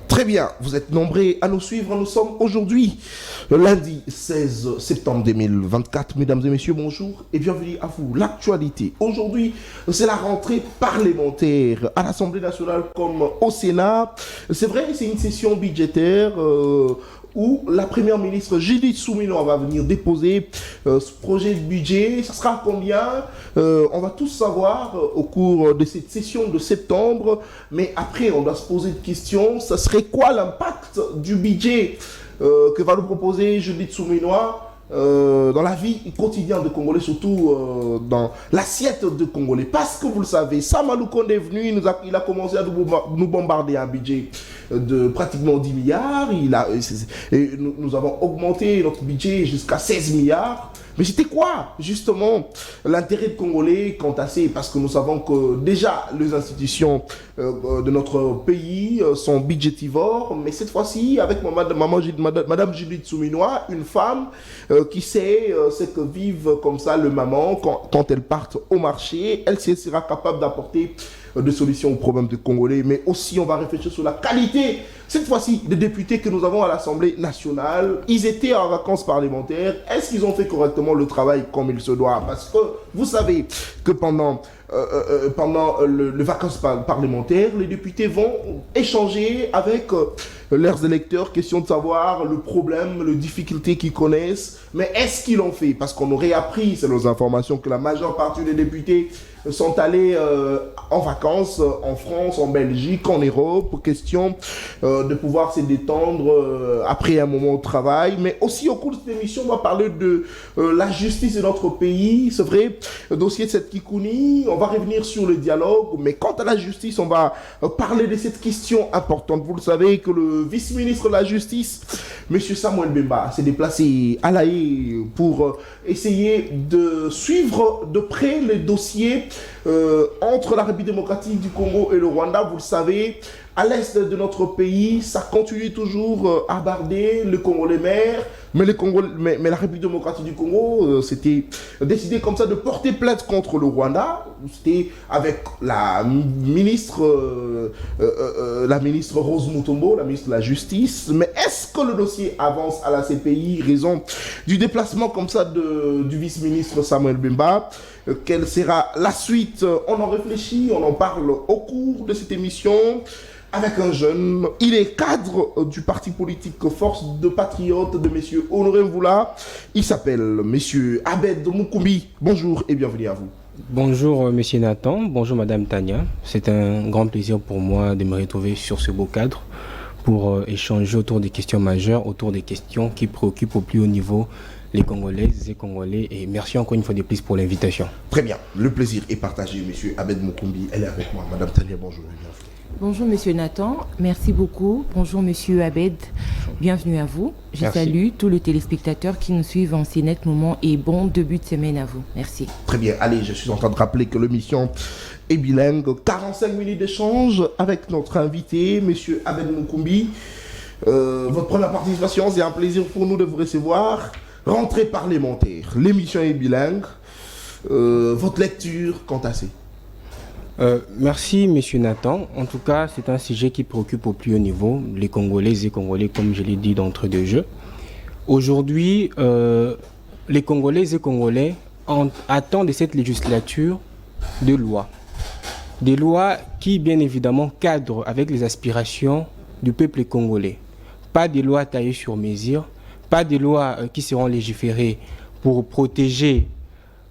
Très bien, vous êtes nombreux à nous suivre. Nous sommes aujourd'hui, le lundi 16 septembre 2024. Mesdames et messieurs, bonjour et bienvenue à vous. L'actualité, aujourd'hui, c'est la rentrée parlementaire à l'Assemblée nationale comme au Sénat. C'est vrai, c'est une session budgétaire où la première ministre Judith Suminwa va venir déposer ce projet de budget. Ça sera combien? On va tous savoir au cours de cette session de septembre. Mais après, on doit se poser une question. Ça serait quoi l'impact du budget que va nous proposer Judith Suminwa dans la vie quotidienne de Congolais, surtout dans l'assiette de Congolais? Parce que vous le savez, Sama Lukonde est venu, il a commencé à nous bombarder un budget de pratiquement 10 milliards. Nous avons augmenté notre budget jusqu'à 16 milliards. Mais c'était quoi, justement, l'intérêt de Congolais quant à ça? Parce que nous savons que déjà, les institutions de notre pays sont budgétivores. Mais cette fois-ci, avec Madame Judith Suminwa, une femme qui sait ce que vivent comme ça le maman quand elles partent au marché, elle sera capable d'apporter de solutions aux problèmes des Congolais. Mais aussi, on va réfléchir sur la qualité, cette fois-ci, des députés que nous avons à l'Assemblée nationale. Ils étaient en vacances parlementaires. Est-ce qu'ils ont fait correctement le travail comme il se doit? Parce que vous savez que pendant les vacances parlementaires, les députés vont échanger avec leurs électeurs, question de savoir le problème, les difficultés qu'ils connaissent. Mais est-ce qu'ils l'ont fait? Parce qu'on aurait appris, c'est nos informations, que la majeure partie des députés sont allés en vacances en France, en Belgique, en Europe, question de pouvoir se détendre après un moment au travail. Mais aussi au cours de cette émission, on va parler de la justice de notre pays. C'est vrai, le dossier de cette Kikouni, on va revenir sur le dialogue. Mais quant à la justice, on va parler de cette question importante. Vous le savez que le vice-ministre de la Justice, M. Samuel Bemba, s'est déplacé à La Haye pour essayer de suivre de près les dossiers entre la République démocratique du Congo et le Rwanda. Vous le savez, à l'est de notre pays, ça continue toujours à barder le Congolais maire. Mais la République démocratique du Congo s'était décidé comme ça de porter plainte contre le Rwanda. C'était avec la ministre Rose Mutombo, la ministre de la Justice. Mais est-ce que le dossier avance à la CPI, raison du déplacement comme ça du vice-ministre Samuel Bemba? Quelle sera la suite? On en réfléchit, on en parle au cours de cette émission avec un jeune. Il est cadre du parti politique Force de Patriotes de M. Honoré Mvula. Il s'appelle M. Abed Mukumbi. Bonjour et bienvenue à vous. Bonjour M. Nathan, bonjour Madame Tania. C'est un grand plaisir pour moi de me retrouver sur ce beau cadre pour échanger autour des questions majeures, autour des questions qui préoccupent au plus haut niveau les Congolaises et Congolais. Et merci encore une fois de plus pour l'invitation. Très bien, le plaisir est partagé. M. Abed Mukumbi, elle est avec moi. Madame Tania, bonjour et bienvenue. Bonjour Monsieur Nathan, merci beaucoup. Bonjour Monsieur Abed, bienvenue à vous. Je salue tous les téléspectateurs qui nous suivent en ces nets moments et bon début de semaine à vous. Merci. Très bien, allez, je suis en train de rappeler que l'émission est bilingue. 45 minutes d'échange avec notre invité, Monsieur Abed Mukumbi. Votre première participation, c'est un plaisir pour nous de vous recevoir. Rentrée parlementaire, l'émission est bilingue. Votre lecture quant à ça? Merci Monsieur Nathan. En tout cas, c'est un sujet qui préoccupe au plus haut niveau les Congolaises et Congolais, comme je l'ai dit d'entrée de jeu. Aujourd'hui, les Congolaises et Congolais attendent de cette législature de lois. Des lois qui, bien évidemment, cadrent avec les aspirations du peuple congolais. Pas des lois taillées sur mesure, pas des lois qui seront légiférées pour protéger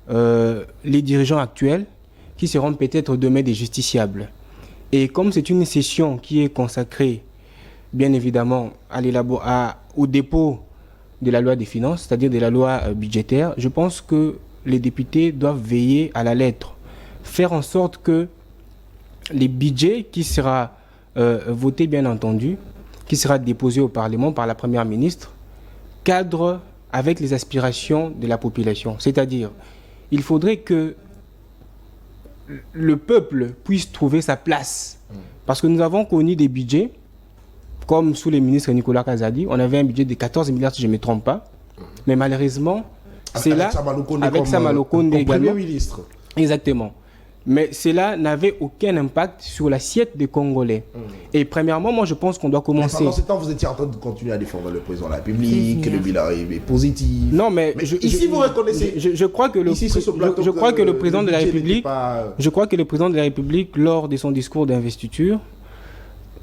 les dirigeants actuels, qui seront peut-être demain des justiciables. Et comme c'est une session qui est consacrée, bien évidemment, au dépôt de la loi des finances, c'est-à-dire de la loi budgétaire, je pense que les députés doivent veiller à la lettre, faire en sorte que les budgets qui sera voté, bien entendu, qui sera déposé au Parlement par la Première ministre, cadre avec les aspirations de la population. C'est-à-dire, il faudrait que le peuple puisse trouver sa place. Parce que nous avons connu des budgets, comme sous les ministres Nicolas Kazadi, on avait un budget de 14 milliards si je ne me trompe pas. Mais malheureusement, c'est là, avec Sama Lukonde également. Premier ministre. Exactement. mais cela n'avait aucun impact sur l'assiette des Congolais. Et premièrement, moi je pense qu'on doit commencer... Mais pendant ce temps, vous étiez en train de continuer à défendre le président de la République, que le bilan est positif. Non, mais ici vous reconnaissez... Je crois que le président de la République... Je crois que le président de la République, lors de son discours d'investiture,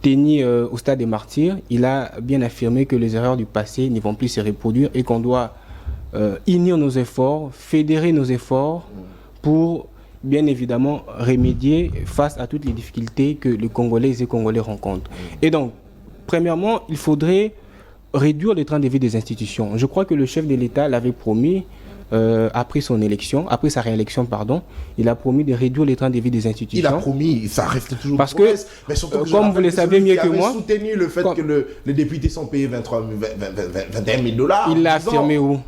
tenu au stade des Martyrs, il a bien affirmé que les erreurs du passé ne vont plus se reproduire et qu'on doit unir nos efforts, fédérer nos efforts pour... bien évidemment, remédier face à toutes les difficultés que les Congolaises et Congolais rencontrent. Et donc, premièrement, il faudrait réduire le train de vie des institutions. Je crois que le chef de l'État l'avait promis après sa réélection, il a promis de réduire les trains de vie des institutions. Il a promis, ça reste toujours parce que, mais surtout que comme vous le savez mieux que moi, soutenu le fait que les députés sont payés 21 000 $. Il l'a affirmé où?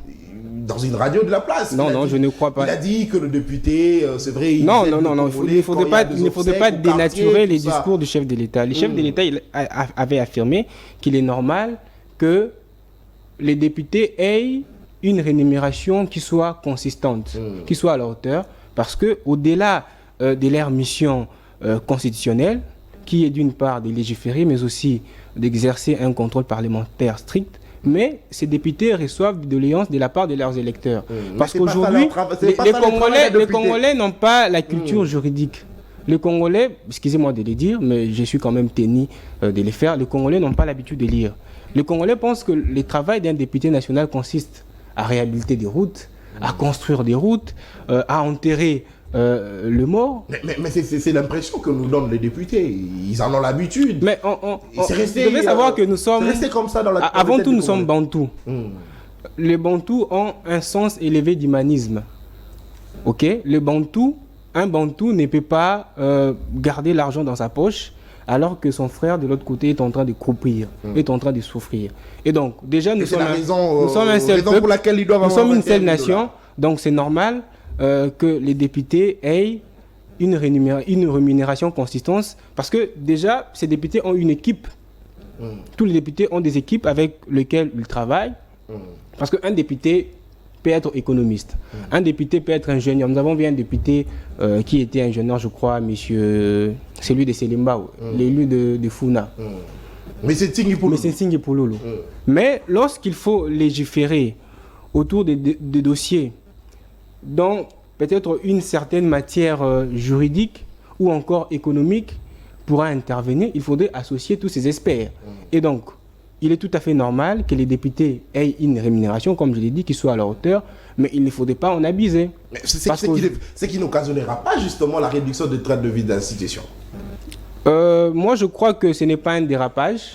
Dans une radio de la place. Non, je ne crois pas. Il a dit que le député, c'est vrai... Il ne faudrait pas dénaturer les discours du chef de l'État. Le chef de l'État avait affirmé qu'il est normal que les députés aient une rémunération qui soit consistante, qui soit à la hauteur, parce qu'au-delà de leur mission constitutionnelle, qui est d'une part de légiférer, mais aussi d'exercer un contrôle parlementaire strict, mais ces députés reçoivent des doléances de la part de leurs électeurs. Parce qu'aujourd'hui, les Congolais n'ont pas la culture juridique. Les Congolais, excusez-moi de le dire, mais je suis quand même tenu de le faire, les Congolais n'ont pas l'habitude de lire. Les Congolais pensent que le travail d'un député national consiste à réhabiliter des routes, à construire des routes, à enterrer le mort. Mais c'est l'impression que nous donnent les députés. Ils en ont l'habitude. Mais vous devez savoir que nous sommes... C'est resté comme ça dans la... Avant tout, nous sommes bantous. Les bantous ont un sens élevé d'humanisme. Ok? Un bantou ne peut pas garder l'argent dans sa poche alors que son frère de l'autre côté est en train de croupir, est en train de souffrir. Et donc, déjà, nous sommes un seul peuple, nous sommes une seule nation, donc c'est normal que les députés aient une rémunération consistante, parce que déjà, ces députés ont une équipe. Tous les députés ont des équipes avec lesquelles ils travaillent, parce qu'un député peut être économiste, un député peut être ingénieur. Nous avons vu un député qui était ingénieur, je crois, celui de Selimbao, l'élu de Funa. Mais c'est Nsinghi Pouloulou. Mais lorsqu'il faut légiférer autour des dossiers dont peut-être une certaine matière juridique ou encore économique pourra intervenir, il faudrait associer tous ces experts. Et donc, il est tout à fait normal que les députés aient une rémunération, comme je l'ai dit, qui soit à leur hauteur, mais il ne faudrait pas en abuser. C'est qui n'occasionnera pas justement la réduction des trains de vie d'institutions. Moi, je crois que ce n'est pas un dérapage.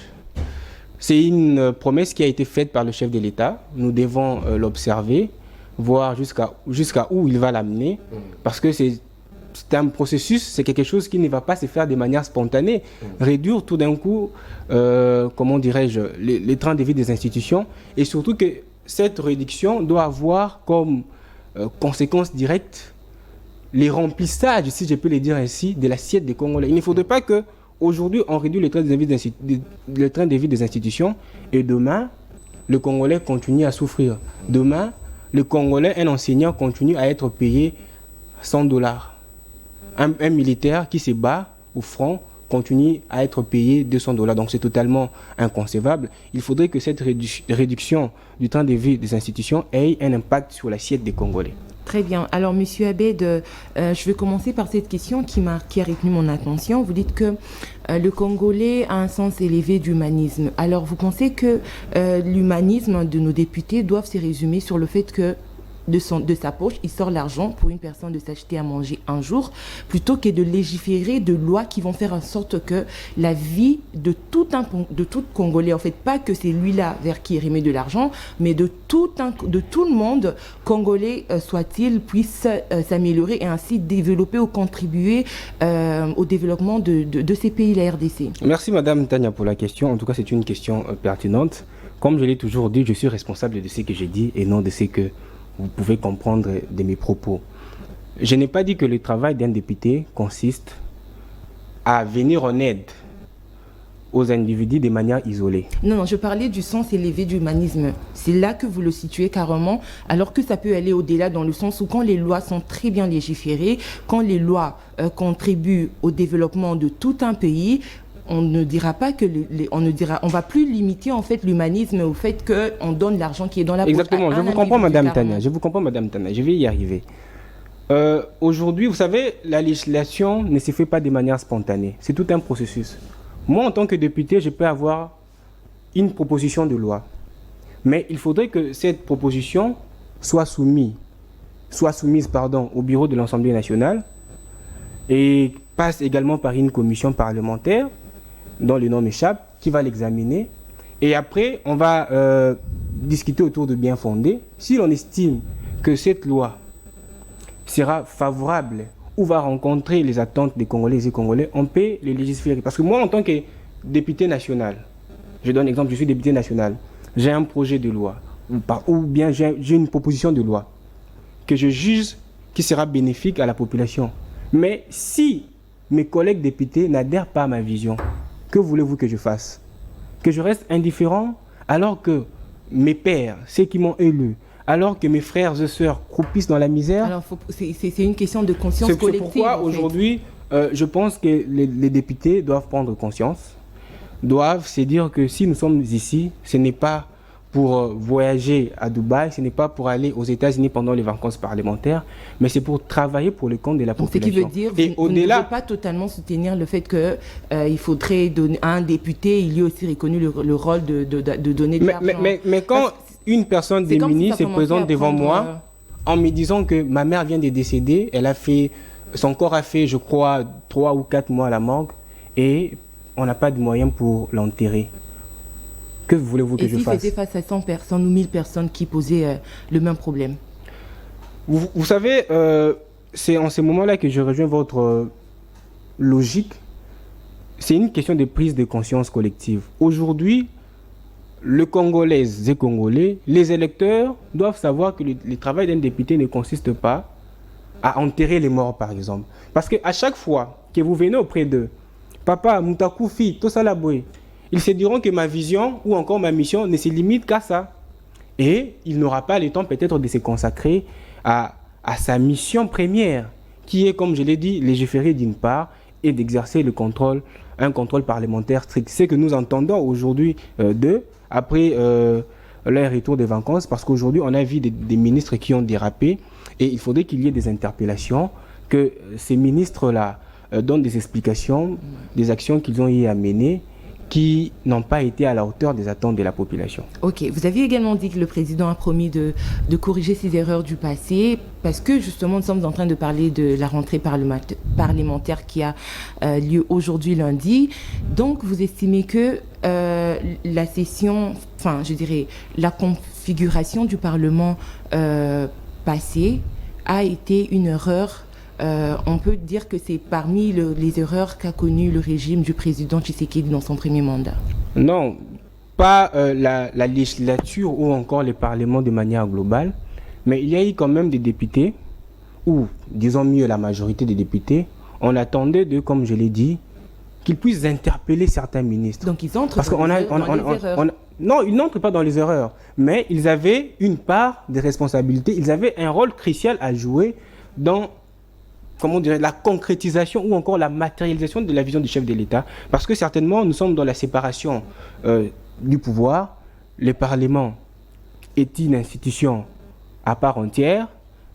C'est une promesse qui a été faite par le chef de l'État. Nous devons l'observer, voir jusqu'à où il va l'amener, parce que c'est un processus, c'est quelque chose qui ne va pas se faire de manière spontanée. Réduire tout d'un coup, comment dirais-je, les trains de vie des institutions, et surtout que cette réduction doit avoir comme conséquence directe les remplissages, si je peux le dire ainsi, de l'assiette des Congolais. Il ne faudrait pas qu'aujourd'hui on réduise le train de vie des institutions et demain, le Congolais continue à souffrir. Demain, le Congolais, un enseignant, continue à être payé $100. Un militaire qui se bat au front continue à être payé $200. Donc c'est totalement inconcevable. Il faudrait que cette réduction du temps de vie des institutions ait un impact sur l'assiette des Congolais. Très bien. Alors, Monsieur Abed, je vais commencer par cette question qui a retenu mon attention. Vous dites que le Congolais a un sens élevé d'humanisme. Alors, vous pensez que l'humanisme de nos députés doit se résumer sur le fait que de sa poche, il sort l'argent pour une personne de s'acheter à manger un jour, plutôt que de légiférer de lois qui vont faire en sorte que la vie de tout Congolais, en fait, pas que c'est lui-là vers qui il remet de l'argent, mais de tout le monde congolais soit-il, puisse s'améliorer et ainsi développer ou contribuer au développement de ces pays, la RDC. Merci Madame Tania pour la question. En tout cas, c'est une question pertinente. Comme je l'ai toujours dit, je suis responsable de ce que j'ai dit et non de ce que vous pouvez comprendre de mes propos. Je n'ai pas dit que le travail d'un député consiste à venir en aide aux individus de manière isolée. Non, je parlais du sens élevé du humanisme. C'est là que vous le situez carrément, alors que ça peut aller au-delà dans le sens où quand les lois sont très bien légiférées, quand les lois contribuent au développement de tout un pays, on ne dira pas que on va plus limiter en fait l'humanisme au fait qu'on donne l'argent qui est dans la poche. Exactement, je vous comprends Madame Tania, je vais y arriver. Aujourd'hui, vous savez, la législation ne se fait pas de manière spontanée, c'est tout un processus. Moi, en tant que député, je peux avoir une proposition de loi, mais il faudrait que cette proposition soit soumise au bureau de l'Assemblée nationale et passe également par une commission parlementaire dont le nom m'échappe, qui va l'examiner. Et après, on va discuter autour de bien fondé. Si l'on estime que cette loi sera favorable ou va rencontrer les attentes des Congolaises et Congolais, on peut les légiférer. Parce que moi, en tant que député national, je donne exemple, je suis député national, j'ai un projet de loi, ou bien j'ai une proposition de loi que je juge qui sera bénéfique à la population. Mais si mes collègues députés n'adhèrent pas à ma vision, que voulez-vous que je fasse? Que je reste indifférent alors que mes pères, ceux qui m'ont élu, alors que mes frères et sœurs croupissent dans la misère? Alors, c'est une question de conscience collective. C'est pourquoi aujourd'hui, je pense que les députés doivent prendre conscience, doivent se dire que si nous sommes ici, ce n'est pas pour voyager à Dubaï, ce n'est pas pour aller aux États-Unis pendant les vacances parlementaires, mais c'est pour travailler pour le compte de la population. Ce qui veut dire que vous ne pouvez pas totalement soutenir le fait qu'il faudrait donner à un député, il y a aussi reconnu le rôle de donner de l'argent. Mais quand une personne démunie se présente devant moi en me disant que ma mère vient de décéder, son corps a fait, je crois, 3 ou 4 mois à la morgue et on n'a pas de moyens pour l'enterrer. Que voulez-vous que je fasse? Et si c'était face à 100 personnes ou 1000 personnes qui posaient le même problème? Vous savez, c'est en ce moment-là que je rejoins votre logique. C'est une question de prise de conscience collective. Aujourd'hui, les Congolaises et Congolais, les électeurs doivent savoir que le travail d'un député ne consiste pas à enterrer les morts, par exemple. Parce qu'à chaque fois que vous venez auprès d'eux, papa, Moutakoufi, tout ça là-bas, ils se diront que ma vision ou encore ma mission ne se limite qu'à ça. Et il n'aura pas le temps peut-être de se consacrer à sa mission première, qui est, comme je l'ai dit, légiférer d'une part et d'exercer un contrôle parlementaire strict. C'est que nous entendons aujourd'hui d'eux, après leur retour des vacances, parce qu'aujourd'hui, on a vu des ministres qui ont dérapé et il faudrait qu'il y ait des interpellations, que ces ministres-là donnent des explications, des actions qu'ils ont eu à mener, qui n'ont pas été à la hauteur des attentes de la population. Ok, vous aviez également dit que le président a promis de corriger ses erreurs du passé, parce que justement nous sommes en train de parler de la rentrée parlementaire qui a lieu aujourd'hui lundi. Donc vous estimez que la session, enfin je dirais la configuration du Parlement passé a été une erreur. On peut dire que c'est parmi les erreurs qu'a connu le régime du président Tshisekedi dans son premier mandat. Non, pas la législature ou encore les parlements de manière globale, mais il y a eu quand même des députés, ou disons mieux la majorité des députés, on attendait d'eux, comme je l'ai dit, qu'ils puissent interpeller certains ministres. Donc ils entrent dans les erreurs. Non, ils n'entrent pas dans les erreurs, mais ils avaient une part de responsabilité, ils avaient un rôle crucial à jouer dans la concrétisation ou encore la matérialisation de la vision du chef de l'État. Parce que certainement, nous sommes dans la séparation du pouvoir. Le Parlement est une institution à part entière.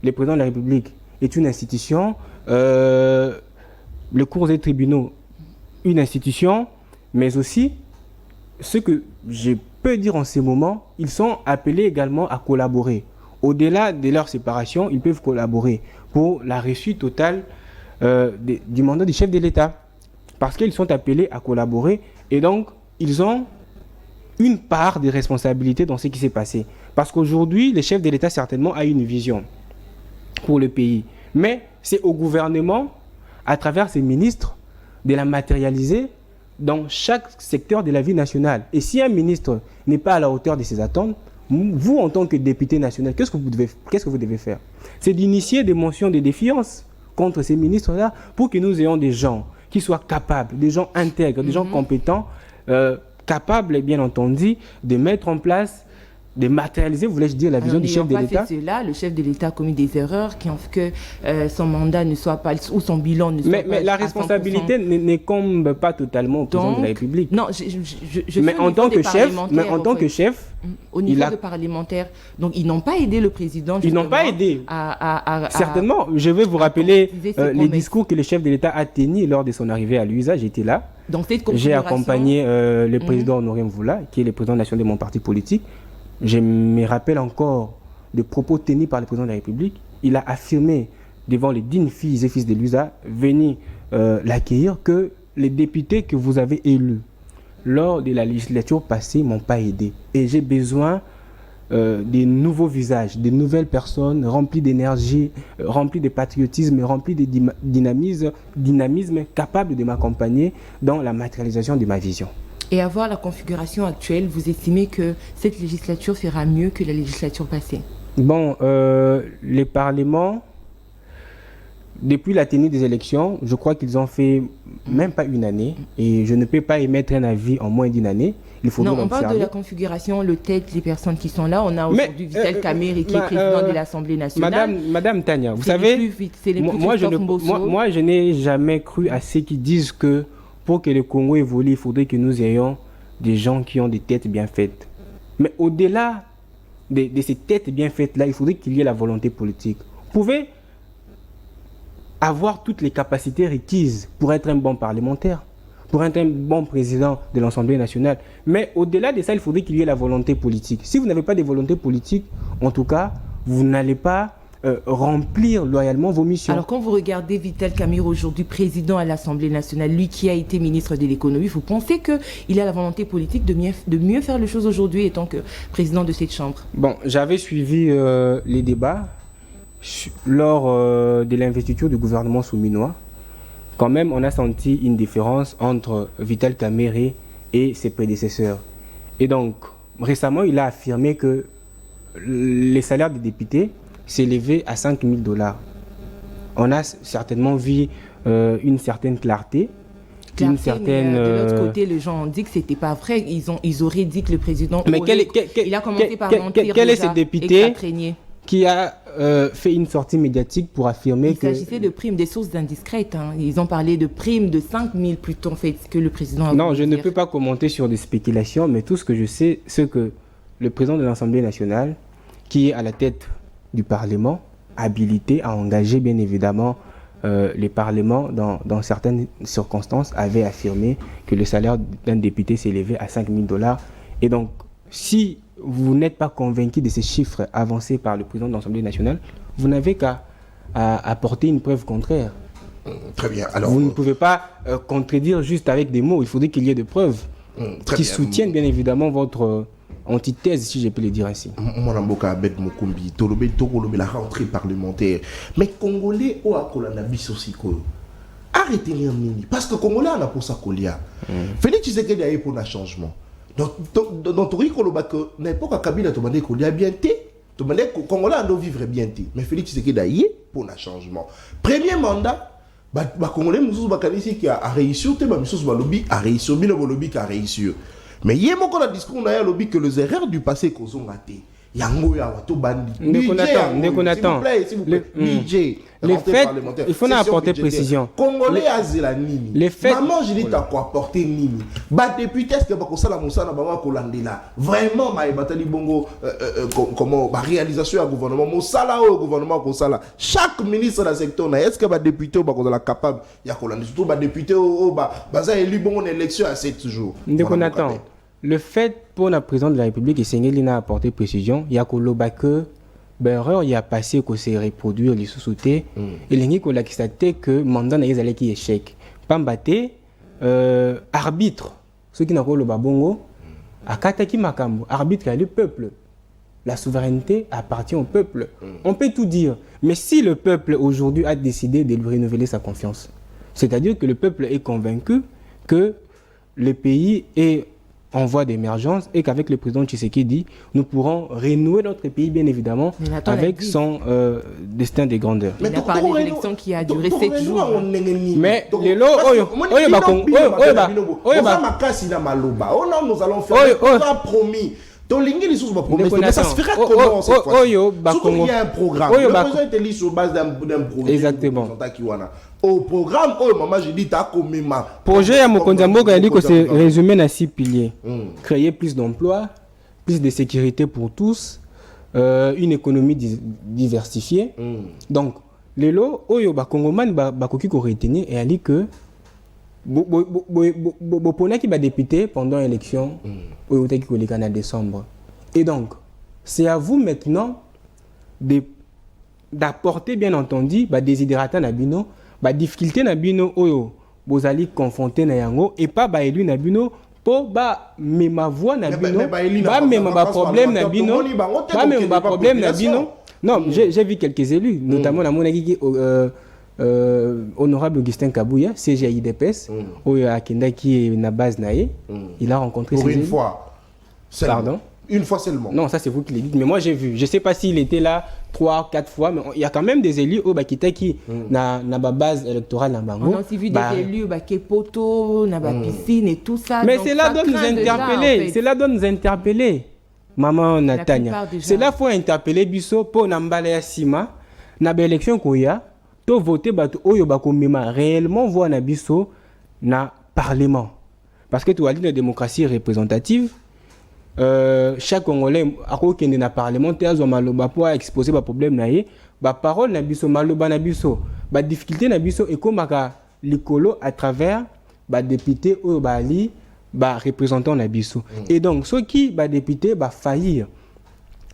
Le président de la République est une institution. Le cours des tribunaux, une institution. Mais aussi, ce que je peux dire en ce moment, ils sont appelés également à collaborer. Au-delà de leur séparation, ils peuvent collaborer pour la réussite totale du mandat du chef de l'État. Parce qu'ils sont appelés à collaborer et donc ils ont une part de responsabilité dans ce qui s'est passé. Parce qu'aujourd'hui, le chef de l'État certainement a une vision pour le pays. Mais c'est au gouvernement, à travers ses ministres, de la matérialiser dans chaque secteur de la vie nationale. Et si un ministre n'est pas à la hauteur de ses attentes, vous, en tant que député national, qu'est-ce que vous devez faire? C'est d'initier des motions de défiance contre ces ministres-là pour que nous ayons des gens qui soient capables, des gens intègres, des gens compétents capable, bien entendu, de mettre en place, de matérialiser, voulais-je dire, la vision du chef de l'État. Cela, le chef de l'État a commis des erreurs qui ont fait que son mandat ne soit pas, ou son bilan ne soit pas. Mais la responsabilité n'incombe pas totalement au président de la République. Non, mais en tant que chef, au niveau de parlementaire, donc ils n'ont pas aidé le président. Ils n'ont pas aidé. Certainement, je vais vous rappeler les discours que le chef de l'État a tenus lors de son arrivée à l'UISA. J'étais là. J'ai accompagné le président Honoré Mvula, qui est le président national de mon parti politique. Je me rappelle encore des propos tenus par le président de la République. Il a affirmé devant les dignes filles et fils de l'UISA venus l'accueillir que les députés que vous avez élus lors de la législature passée ne m'ont pas aidé. Et j'ai besoin des nouveaux visages, des nouvelles personnes remplies d'énergie, remplies de patriotisme, remplies de dynamisme, capables de m'accompagner dans la matérialisation de ma vision. Et à voir la configuration actuelle, vous estimez que cette législature fera mieux que la législature passée? Bon, les parlements, depuis la tenue des élections, je crois qu'ils ont fait même pas une année. Et je ne peux pas émettre un avis en moins d'une année. Il faut non, on parle de la configuration, le tête, les personnes qui sont là. On a aujourd'hui Vital Kamerhe qui est président de l'Assemblée nationale. Madame Tania, vous savez, moi je n'ai jamais cru à ceux qui disent que pour que le Congo évolue, il faudrait que nous ayons des gens qui ont des têtes bien faites. Mais au-delà de ces têtes bien faites-là, il faudrait qu'il y ait la volonté politique. Vous pouvez avoir toutes les capacités requises pour être un bon parlementaire, pour être un bon président de l'Assemblée nationale. Mais au-delà de ça, il faudrait qu'il y ait la volonté politique. Si vous n'avez pas de volonté politique, en tout cas, vous n'allez pas remplir loyalement vos missions. Alors quand vous regardez Vital Kamerhe aujourd'hui président à l'Assemblée nationale, lui qui a été ministre de l'économie, vous pensez qu'il a la volonté politique de mieux faire les choses aujourd'hui étant que président de cette chambre? Bon, j'avais suivi les débats lors de l'investiture du gouvernement souminois. Quand même, on a senti une différence entre Vital Kamerhe et ses prédécesseurs. Et donc, récemment, il a affirmé que les salaires des députés s'élevaient à 5 000 $. On a certainement vu une certaine clarté. Une certaine, mais de l'autre côté, les gens ont dit que ce n'était pas vrai. Ils auraient dit que le président... Mais il a commencé par mentir. Quel est ce député qui a fait une sortie médiatique pour affirmer que... Il s'agissait de primes, des sources indiscrètes. Hein. Ils ont parlé de primes de 5 000 plutôt, en fait, que le président a... Non, je ne peux pas commenter sur des spéculations, mais tout ce que je sais, c'est que le président de l'Assemblée nationale, qui est à la tête du Parlement, habilité à engager bien évidemment les parlements dans certaines circonstances, avait affirmé que le salaire d'un député s'élevait à 5 000 $. Et donc, si vous n'êtes pas convaincu de ces chiffres avancés par le président de l'Assemblée nationale, vous n'avez qu'à apporter une preuve contraire. Très bien. Alors, vous ne pouvez pas contredire juste avec des mots. Il faudrait qu'il y ait des preuves qui soutiennent bien évidemment votre antithèse, si je peux le dire ainsi. Mwanamboka Abed Mokumbi, la rentrée parlementaire. Mais Congolais, au Akolana Bissosiko, arrêtez rien mini. Parce que Congolais, on a pour ça Kolia. Félix Tshisekedi a eu pour un changement. Dans ton rico, n'importe quel Kabila, tu m'as dit Kolia bien té. Tu m'as dit que Congolais, on doit vivre bien té. Mais Félix Tshisekedi a eu pour un changement. Premier mandat, Congolais, nous avons qui a réussi, nous avons réussi, nous avons réussi. Mais il y a un discours on a lobby que les erreurs du passé qu'on a raté. Yango ya wato bandi. S'il vous plaît. Budget. Les faits, il faut apporter précision. Congolais azela nini. Les faits. Maman je dis t'as quoi apporter nini. Ba député est-ce que ba kosala musana ba kolandela. Vraiment ma batali bongo comment ba réalisation du gouvernement musala au gouvernement kosala. Chaque ministre dans secteur na est-ce que ba député ba kosala capable ya kolanda surtout ba député au baza élu bongo en élection à 7 jours. Ndeko le fait pour la présidente de la République et Sengelina a apporté précision, il y a que il y a passé que c'est reproduire les sous-soutés et les gens qui ont que mandat n'a pas qui échec. Pambate arbitre, ceux qui n'ont pas le babongo, à Kataki Makambo, arbitre le peuple. La souveraineté appartient au peuple. On peut tout dire, mais si le peuple aujourd'hui a décidé de lui renouveler sa confiance, c'est-à-dire que le peuple est convaincu que le pays est en voie d'émergence et qu'avec le président Tshisekedi, nous pourrons renouer notre pays, bien évidemment, avec son destin de grandeur. Mais il a parlé d'élection qui a duré 7 jours. Mais les lots, nous allons faire promis. Mais ça se ferait comment cette fois? Surtout qu'il y a un programme. Le président est élu sur base d'un projet. Exactement. Au programme, maman, j'ai dit, t'as commis ma. Projet à Mokonzambo, il a dit que c'est résumé dans 6 piliers. Créer plus d'emplois, plus de sécurité pour tous, une économie diversifiée. Donc, les lots, Oyo, Kongoman, Bakoki, ko retenir et a dit que Bopona qui va député pendant l'élection, Oyo, qui ko en décembre. Et donc, c'est à vous maintenant d'apporter, bien entendu, des hydratats nabino, difficulté nabino oyo bozali confronté na yango et pas élu nabino pour ma voix nabino ba problème nabino ba problème nabino. Non, j'ai vu quelques élus, notamment na monaki honorable Augustin Kabouya, CGIDPS, oyo akenda qui est na base naé, il a rencontré pour ses une élus. fois. Pardon. Une fois seulement. Non, ça c'est vous qui l'avez dit. Mais moi j'ai vu. Je ne sais pas s'il était là 3 4 fois, mais il y a quand même des élus au Bakita qui na base électorale en Bango. On a aussi vu des élus qui poto, na piscine et tout ça. Mais c'est là doit nous interpeller. C'est là doit nous interpeller. Maman Natania. C'est là faut interpeller biso pour nambala ya sima na ba élection koya to voter bato oyo bakomema réellement voix na biso na parlement. Parce que tu as dit la démocratie représentative. Chaque Congolais a dans le parlement maloba pour exposer les problèmes naie ba parole na biso maloba na biso ba difficulté na biso et comme likolo à travers ba député ou bali ba représentant na biso et donc ceux qui ba député ba faillir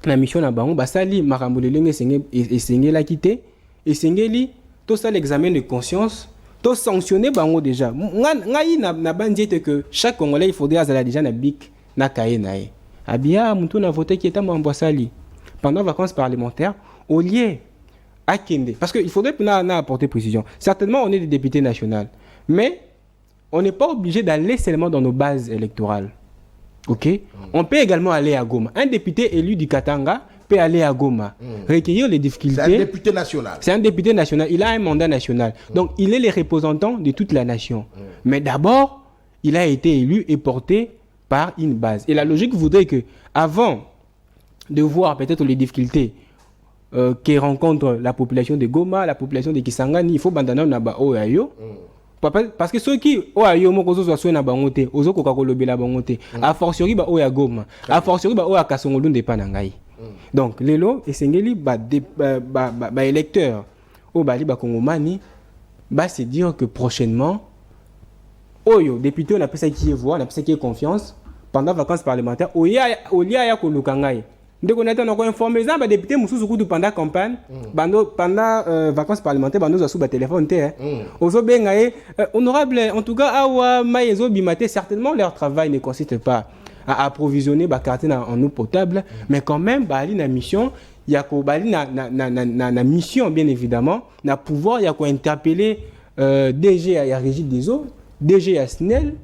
la mission na bango ba sali makambo lelenge sengé la quitter et sengeli tout ça l'examen de conscience tout sanctionner bango déjà ngai na bandite que chaque Congolais il faudrait azala déjà na bic na kaye nae abia mutu na voté qui était mambosali pendant vacances parlementaires au lieu à kende parce que il faudrait apporter précision. Certainement on est des députés nationaux mais on n'est pas obligé d'aller seulement dans nos bases électorales. OK? On peut également aller à Goma. Un député élu du Katanga peut aller à Goma, recueillir les difficultés. C'est un député national. C'est un député national, il a un mandat national. Donc il est le représentant de toute la nation. Mais d'abord, il a été élu et porté par une base. Et la logique voudrait que, avant de voir peut-être les difficultés que rencontre la population de Goma, la population de Kisangani, il faut bandana naba oyayo. Parce que ceux qui oyayo mokozo soit na bangote, ozo kokakolobé la bangote, a fortiori ba oya Goma, a fortiori ba oya Kasongolu de Panangai. Donc lelo esengeli ba électeurs au bali ba Kongomani ba se dire que prochainement Oyo, député, on appelle ça qui est voix, on appelle ça qui est confiance. Pendant les vacances parlementaires, au lieu de Kolukangai. Dès qu'on a encore informé, les députés, pendant la campagne, pendant les vacances parlementaires, nous avons un téléphone. Honorable, en tout cas, certainement leur travail ne consiste pas à approvisionner les quartiers en eau potable, mais quand même, la mission, il y a une mission, bien évidemment, il y a pouvoir, il y a interpeller DG à Régie des eaux. DG Asnel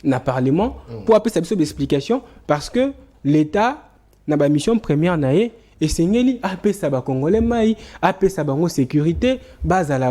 na parlement pour appeler sa d'explication parce que l'État n'a pas mission première naé et sengeli appeler sa ba congolais mai appeler sa bango sécurité base à la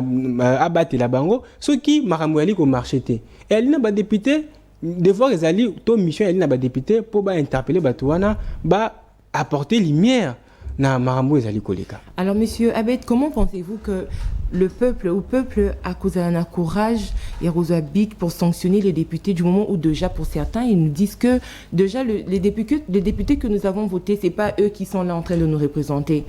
abattre la bango ce qui maramouali ko marcheté et elle n'a pas député devoir les alliés to mission elle n'a pas député pour ba interpeller batouana ba apporter lumière na maramou les alliés koleka. Alors monsieur Abed, comment pensez-vous que le peuple a causé un courage et Rosabic pour sanctionner les députés du moment où déjà pour certains ils nous disent que déjà les députés que nous avons votés c'est pas eux qui sont là en train de nous représenter.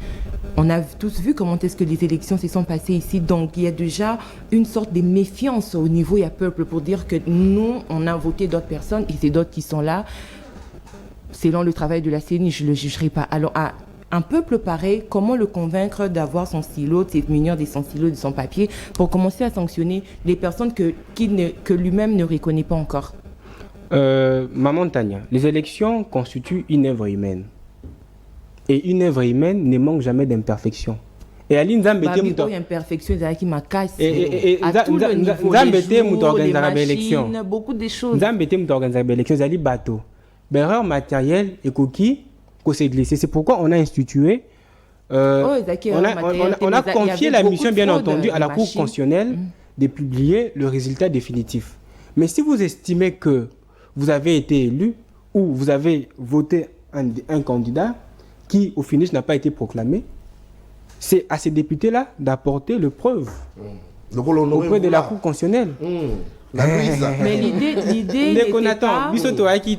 On a tous vu comment est-ce que les élections se sont passées ici, donc il y a déjà une sorte de méfiance au niveau du peuple pour dire que nous on a voté d'autres personnes et c'est d'autres qui sont là selon le travail de la CENI, je le jugerai pas. Alors un peuple pareil, comment le convaincre d'avoir son stylo, de se munir de son stylo, de son papier, pour commencer à sanctionner les personnes que lui-même ne reconnaît pas encore? Maman Tania, les élections constituent une œuvre humaine. Et une œuvre humaine ne manque jamais d'imperfection. Et Ali Nzambe bah, te une imperfection qui m'a cassé. Et à tout le niveau, les machines, beaucoup de choses. Nzambe te organiser l'élection, Ali bateau. Erreur matérielle et coquille qu'on s'est glissé. C'est pourquoi on a institué on a confié la mission, bien entendu, à la Cour constitutionnelle de publier le résultat définitif. Mais si vous estimez que vous avez été élu ou vous avez voté un candidat qui, au finish, n'a pas été proclamé, c'est à ces députés-là d'apporter le preuve auprès de la Cour constitutionnelle. Mais l'idée n'était pas... Biso to qui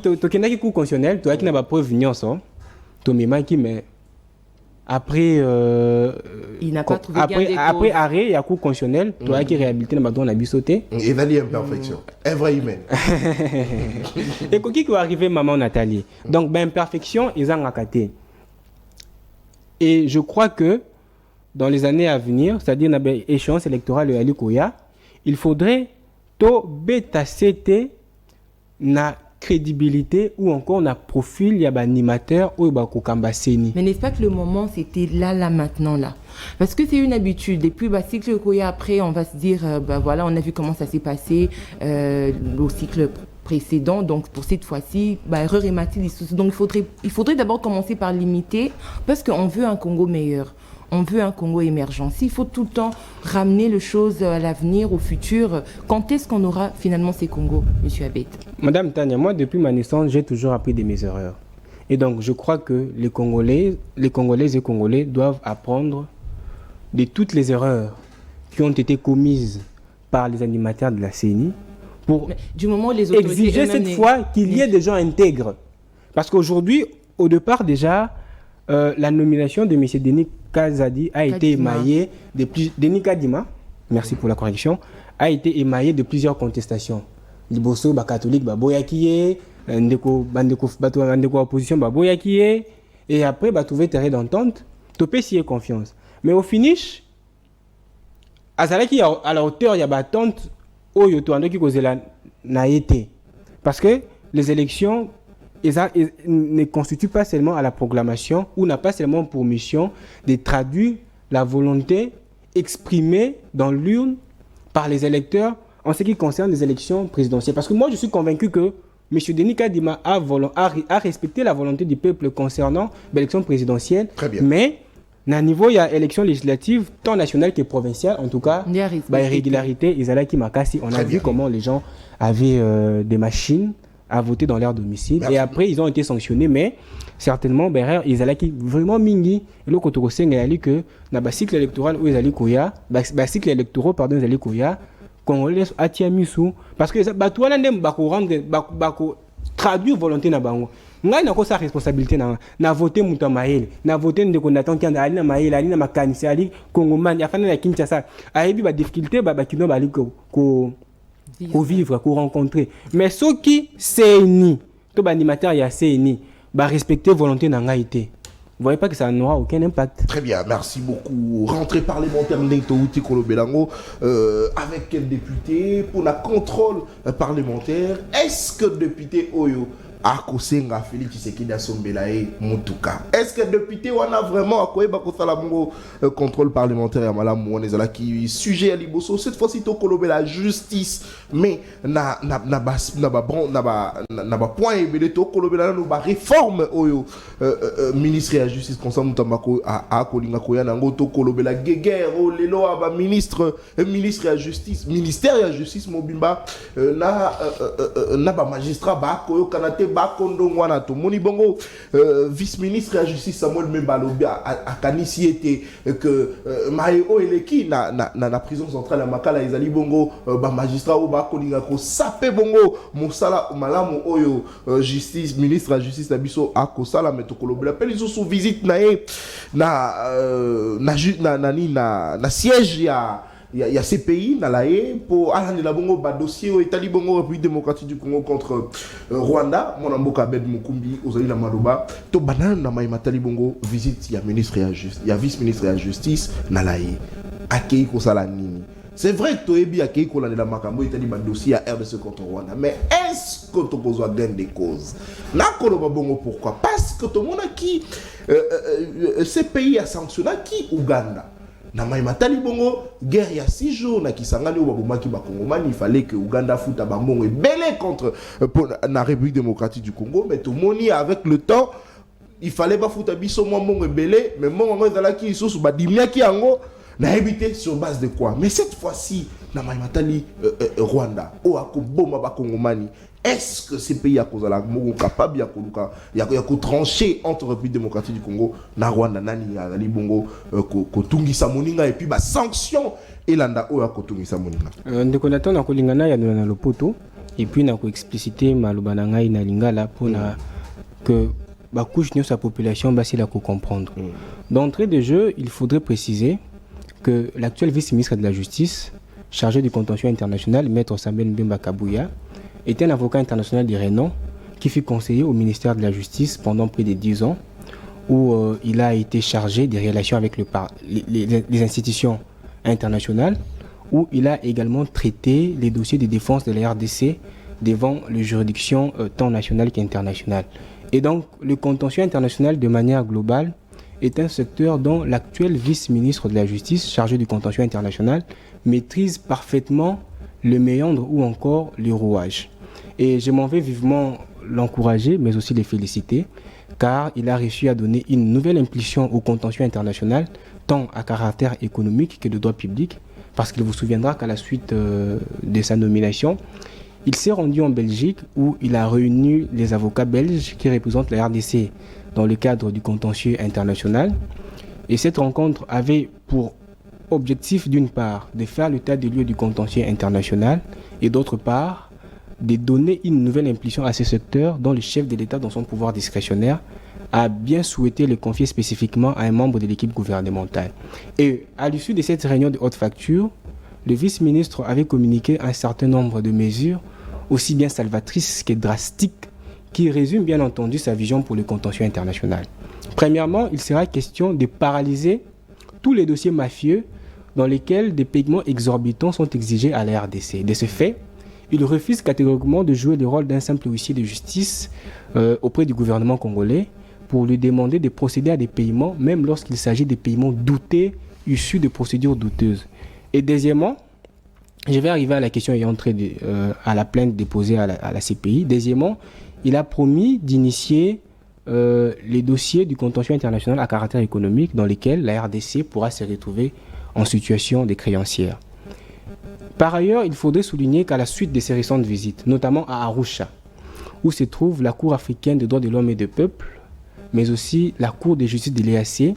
Cour constitutionnelle, to qui n'a pas preuve nyonso, to mema qui mais après il n'a pas trouvé après arrêt, il y a Cour constitutionnelle, toi qui réhabilité n'a pas bisoté. Et d'aller imperfection. Un vrai humain. Et qui est arrivé maman Nathalie. Donc ben imperfection ils ont racaté. Et je crois que dans les années à venir, c'est-à-dire dans l'échéance électorale de Ali Koya, il faudrait to beta CT na crédibilité ou encore na profil y a animateur ou ba kokamba seni. Mais n'est-ce pas que le moment c'était là maintenant là, parce que c'est une habitude et puis bah cycle Koya après on va se dire bah voilà on a vu comment ça s'est passé au cycle précédent, donc pour cette fois-ci bah erreur et Mathilde, donc il faudrait d'abord commencer par limiter parce qu'on veut un Congo meilleur. On veut un Congo émergent. S'il faut tout le temps ramener les choses à l'avenir, au futur, quand est-ce qu'on aura finalement ces Congos, M. Abed? Madame Tania, moi, depuis ma naissance, j'ai toujours appris de mes erreurs. Et donc, je crois que les Congolaises et Congolais doivent apprendre de toutes les erreurs qui ont été commises par les animateurs de la CENI pour du moment où les autorités exiger cette fois qu'il y ait des gens intègres. Parce qu'aujourd'hui, au départ déjà, la nomination de M. Denis Kazadi a été émaillée de Denis Kadima, merci pour la correction, a été émaillée de plusieurs contestations. Liboso, catholique, boyakiye, ndeko opposition, boyakiye, et après, trouver terrain d'entente, topé s'y est confiance. Mais au finish, à la hauteur, il y a attente, qui cause la naïté. Parce que les élections, ne constitue pas seulement à la proclamation ou n'a pas seulement pour mission de traduire la volonté exprimée dans l'urne par les électeurs en ce qui concerne les élections présidentielles. Parce que moi, je suis convaincu que M. Denis Kadima a respecté la volonté du peuple concernant l'élection présidentielle. Très bien. Mais, à niveau, il y a élection législative, tant nationale que provinciale, en tout cas, irrégularité, on a vu comment les gens avaient des machines à voter dans leur domicile. Merci. Et après, ils ont été sanctionnés, mais certainement, ils allaient vraiment mingi. Et le côté il a dit que dans le cycle électoral où ils allaient koya, cycle électoral, pardon, ils allaient koya, Congolais a tiamisu, parce que tout le monde va traduire volonté na bango. Ngai na ko sa responsabilité na voter muta maele, na voter ndeko naton ki ali na maele, ali na makanisi, ali Congomani, afana na Kinshasa. Ayebi ba difficulté kino bali ko vivre, ko rencontrer. Mais ceux qui CNI, tout animateur ya CNI, ba respecter volonté na ngaité. Vous voyez pas que ça n'aura aucun impact. Très bien, merci beaucoup. Rentrée parlementaire Neto Outi Kolobelango avec quel député pour la contrôle parlementaire. Est-ce que député Oyo Akosenga Félix Tshisekedi Asombelae Mutuka? Est-ce que député on a vraiment akoye bakosala mongo contrôle parlementaire ya malamu on ezala qui sujet à liboso cette fois-ci to kolobe la justice mais na point ebele to kolobe la no ba réforme oyo ministre ya justice concernant mutambako a kolinga koya nango to kolobe la guerre lelo aba ministre ya justice ministère ya justice mobimba na ba magistrat ba koyo kanate Bakondo Ngwana to moni bongo vice-ministre de la justice Samuel Membalobi a kanisi était que Maïo eleki na prison centrale à Makala ezali bongo ba magistrat ou ba kolinga ko sapé bongo mosala malamu oyo justice ministre de la justice na biso akosala metokolobi la peli sous visite na siège il y a ces pays dans la haie pour aller la bongo ba dossier au État bongo République démocratique du Congo contre Rwanda mon amboka Abed Mukumbi ozali na Maloba to banana na Matali bongo visite il y a ministre ya justice il y a vice-ministre de la justice na la haie akei ko sala nini. C'est vrai que toyebi akei ko la makambo État ba dossier à RDC contre Rwanda, mais est-ce que to besoin gain des causes na koloba bongo pourquoi? Parce que tout le monde qui ces pays a sanctionné qui Ouganda na maimatali bongo guerre il y a 6 jours na kisangani ou babomaki ba Congomani, il fallait que Ouganda futa bambongo belé contre la République démocratique du Congo, mais tout moni avec le temps il fallait pas futa biso moi mbongo belé, mais mbongo ezalaki isusu badimiaki yango na évité sur base de quoi. Mais cette fois-ci na maimatali Rwanda o akoboma ba Congomani, est-ce que ces pays sont capables de trancher entre République démocratique du Congo na Rwanda nani ya libongo kotungisa moninga et puis ba sanction elanda oya kotungisa moninga ndeko natona na kolingana ya na lopoto et puis na ko expliciter maloba na ngai na lingala pona que ba couche de sa population basi la comprendre. D'entrée de jeu, il faudrait préciser que l'actuel vice-ministre de la Justice chargé du contentieux international, maître Samuel Mbemba Kabouya, était un avocat international de renom qui fut conseiller au ministère de la Justice pendant près de 10 ans, où il a été chargé des relations avec les institutions internationales, où il a également traité les dossiers de défense de la RDC devant les juridictions tant nationales qu'internationales. Et donc, le contentieux international, de manière globale, est un secteur dont l'actuel vice-ministre de la Justice, chargé du contentieux international, maîtrise parfaitement le méandre ou encore le rouage. Et je m'en vais vivement l'encourager, mais aussi le féliciter, car il a réussi à donner une nouvelle impulsion au contentieux international, tant à caractère économique que de droit public, parce qu'il vous souviendra qu'à la suite de sa nomination, il s'est rendu en Belgique où il a réuni les avocats belges qui représentent la RDC dans le cadre du contentieux international. Et cette rencontre avait pour objectif, d'une part, de faire l'état des lieux du contentieux international et d'autre part, de donner une nouvelle impulsion à ce secteur dont le chef de l'État, dans son pouvoir discrétionnaire, a bien souhaité le confier spécifiquement à un membre de l'équipe gouvernementale. Et à l'issue de cette réunion de haute facture, le vice-ministre avait communiqué un certain nombre de mesures, aussi bien salvatrices que drastiques, qui résument bien entendu sa vision pour le contentieux international. Premièrement, il sera question de paralyser tous les dossiers mafieux dans lesquels des paiements exorbitants sont exigés à la RDC. De ce fait, il refuse catégoriquement de jouer le rôle d'un simple huissier de justice auprès du gouvernement congolais pour lui demander de procéder à des paiements, même lorsqu'il s'agit de paiements doutés, issus de procédures douteuses. Et deuxièmement, je vais arriver à la question ayant trait à la plainte déposée à la CPI. Deuxièmement, il a promis d'initier les dossiers du contentieux international à caractère économique dans lesquels la RDC pourra se retrouver en situation de créancière. Par ailleurs, il faudrait souligner qu'à la suite de ces récentes visites, notamment à Arusha, où se trouve la Cour africaine des droits de l'homme et des peuples, mais aussi la Cour de justice de l'EAC,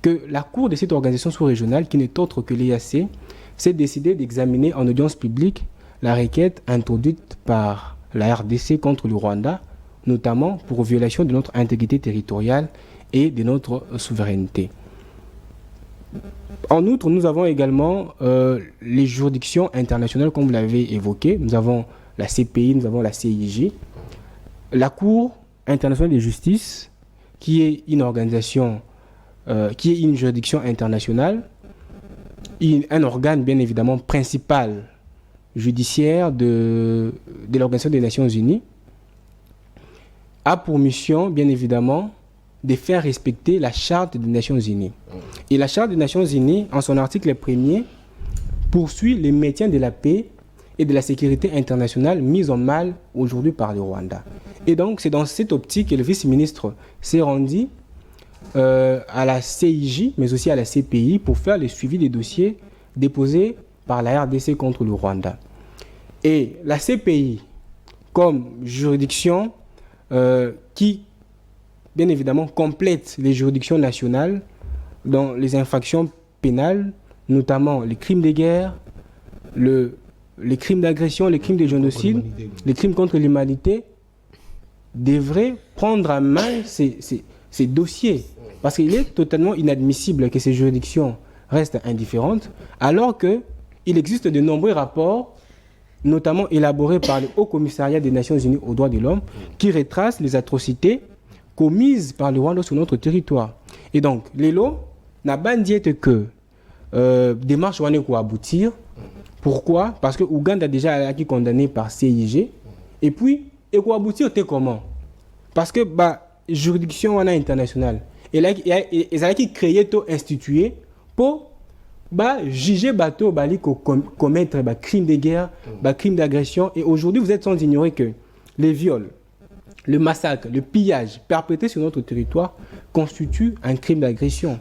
que la Cour de cette organisation sous-régionale, qui n'est autre que l'EAC, s'est décidée d'examiner en audience publique la requête introduite par la RDC contre le Rwanda, notamment pour violation de notre intégrité territoriale et de notre souveraineté. En outre, nous avons également les juridictions internationales, comme vous l'avez évoqué. Nous avons la CPI, nous avons la CIJ. La Cour internationale de justice, qui est une organisation, qui est une juridiction internationale, un organe bien évidemment principal judiciaire de l'Organisation des Nations Unies, a pour mission bien évidemment de faire respecter la Charte des Nations Unies. Et la Charte des Nations Unies, en son article 1er, poursuit le maintien de la paix et de la sécurité internationale mise en mal aujourd'hui par le Rwanda. Et donc c'est dans cette optique que le vice-ministre s'est rendu à la CIJ, mais aussi à la CPI, pour faire le suivi des dossiers déposés par la RDC contre le Rwanda. Et la CPI, comme juridiction qui, bien évidemment, complète les juridictions nationales dans les infractions pénales, notamment les crimes de guerre, les crimes d'agression, les crimes de génocide, les crimes contre l'humanité, devrait prendre en main ces dossiers. Parce qu'il est totalement inadmissible que ces juridictions restent indifférentes, alors qu'il existe de nombreux rapports, notamment élaborés par le Haut Commissariat des Nations Unies aux droits de l'homme, qui retracent les atrocités commises par le Rwanda sur notre territoire. Et donc, l'élo n'a pas dit que démarche Rwanda pour aboutir. Pourquoi? Parce que Ouganda a déjà été condamné par CIG. Et puis, et pour aboutir, c'est comment? Parce que juridiction internationale, elle a été créée, instituée pour juger bateau, commettre crime de guerre, crime d'agression. Et aujourd'hui, vous êtes sans ignorer que les viols, le massacre, le pillage perpétré sur notre territoire constitue un crime d'agression.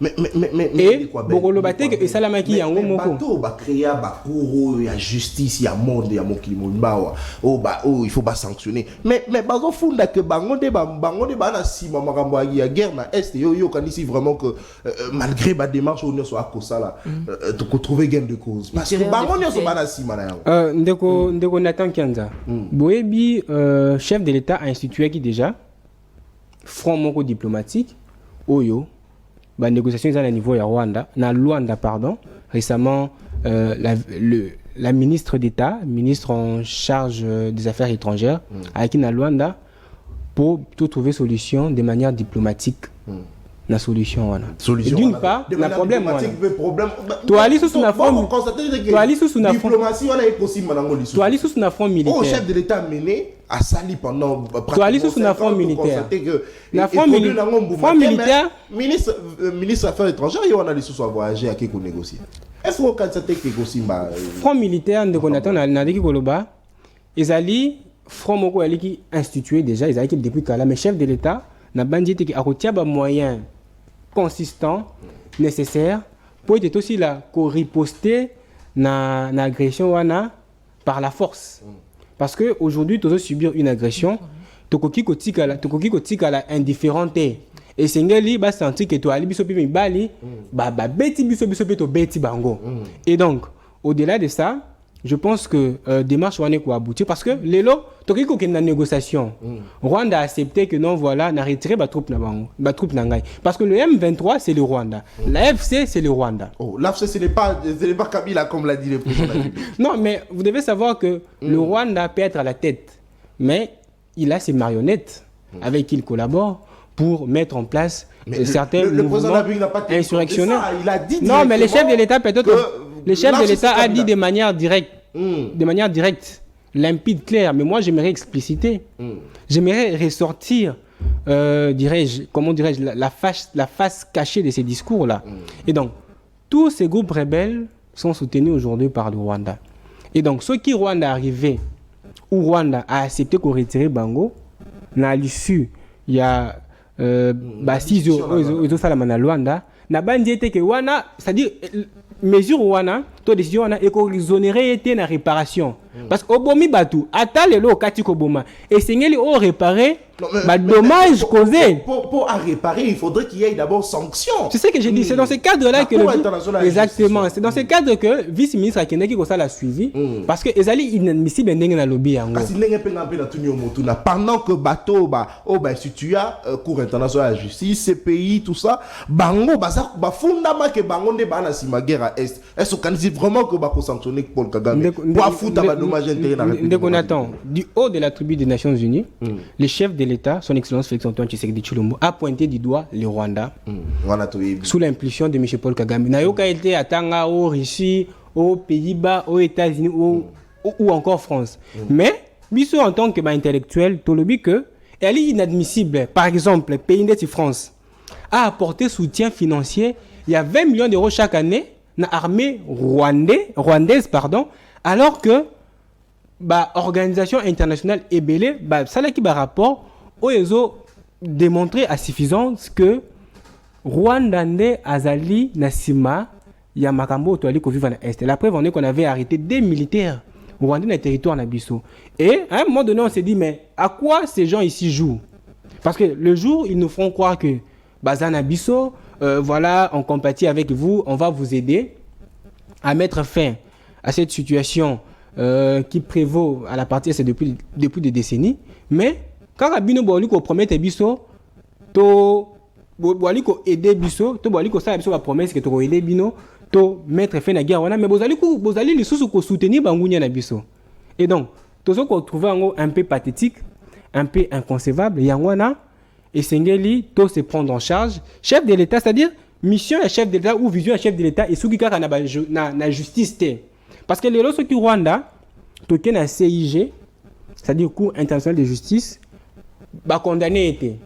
Et Bogolobate et Salamaki y a un mot. Bateau, créer il y a justice, il y a monde, il y a il faut pas sanctionner. Mais bazo funda que bangonde na si maman il y a guerre na est yo kan ici vraiment que malgré ma démarche on soit à cause là de trouver gain de cause. Parce que bangonde so bana si mana. Ndeko Nathan Kianza. Boebi chef de l'État a institué qui déjà front moko diplomatique oyo négociation à niveau ya Rwanda na Luanda pardon récemment la ministre d'État ministre en charge des affaires étrangères avec na Luanda pour tout trouver solution de manière diplomatique la solution wana d'une part na problème toi ali sous na forme diplomatie wana est possible manango lisu toi ali sous na forme militaire au chef de l'État mené à sali pendant toi ali sous na forme militaire la forme militaire ministre affaires étrangères yo wana lisu soit voyager à qui ko négocier est-ce que quand c'était négocier front militaire ndeko Nathan na deki koloba ezali front moko ali institué déjà ezali depuis kala mais chef de l'État na bandité qui a retiré des moyens consistants nécessaires pour être aussi là pour riposter na agression wana par la force parce que aujourd'hui tu dois subir une agression tokoki kotika la indifférente et sengeli ba sentir que toi ali biso pe mibali beti biso to beti bango et donc au-delà de ça je pense que démarche wana ko aboutir parce que lelo toki ko na négociation Rwanda a accepté que non voilà na retirer ba troupe na bango ba troupe na ngai parce que le M23 c'est le Rwanda la FC c'est le Rwanda l'AFC ce n'est pas Kabila comme l'a dit le président non mais vous devez savoir que le Rwanda peut être à la tête mais il a ses marionnettes avec qui il collabore pour mettre en place certains mouvements insurrectionnels. Il a dit non mais les chefs de l'État peut-être le chef de l'État a dit de manière directe, limpide, claire. Mais moi, j'aimerais expliciter. J'aimerais ressortir, la face cachée de ces discours-là. Et donc, tous ces groupes rebelles sont soutenus aujourd'hui par le Rwanda. Et donc, ceux qui Rwanda arrivaient, ou Rwanda a accepté qu'on retire Bango, à l'issue, il y a 6 aux Salamana Rwanda, n'a pas dit que Rwanda, c'est-à-dire mesure wana to décision wana exonérer été na réparation parce que obomi batu atale lo katiko boma et sengeli o réparer dommage causé pour réparer il faudrait qu'il y ait d'abord sanction. C'est ce que j'ai dit, c'est dans ce cadre là que exactement c'est dans ce cadre que vice-ministre Akendaki ko ça l'a suivi parce que ezali inadmissible ndenge na lobby yango parce ndenge penga pe na tunyo motu na pendant que bateau si tu as cour international de justice CPI tout ça bango ba fondama que bango nde bana sima guerre est-ce qu'on dit vraiment que va sanctionner Paul Kagame pour foutre un dommage intérêt dans la République. Du haut de la tribune des Nations Unies, le chef de l'État, son Excellence Félix-Antoine Tshisekedi Tshilombo, a pointé du doigt le Rwanda sous l'impulsion de M. Paul Kagame. Nayoka était à Tanga, aux Russie, aux Pays-Bas, aux États-Unis ou encore France. Mais, biso en tant qu'intellectuel, tolobi que elle est inadmissible. Par exemple, le pays de France a apporté soutien financier. Il y a 20 millions d'euros chaque année dans l'armée rwandaise, alors que l'organisation internationale est belée, ça là qui va rapport où ils ont démontré à suffisance que Rwandais Azali Nassima Yamakambo Toali ko vivre à l'Est. La preuve en est qu'on avait arrêté des militaires rwandais dans le territoire Nabiso. Et à un moment donné, on s'est dit, mais à quoi ces gens ici jouent? Parce que le jour, ils nous font croire que Bazana Bisso, voilà, on compatit avec vous, on va vous aider à mettre fin à cette situation qui prévaut à la partie, c'est depuis des décennies. Mais quand Rabino Boliko promet Bisso, to Boliko aider Bisso, to Boliko ça Bisso va promettre que to aider Bino, to mettre fin à la guerre. Mais Bozali les sous ko soutenir Bangounia na Bisso. Et donc, tout ce qu'on trouve un peu pathétique, un peu inconcevable, Yangwana et Sengeli, tout se prendre en charge. Chef de l'État, c'est-à-dire mission à chef de l'État ou vision à chef de l'État et ceux qui na justice. Parce que les lois qui Rwanda, token à CIG, c'est-à-dire Cour internationale de justice, condamné été.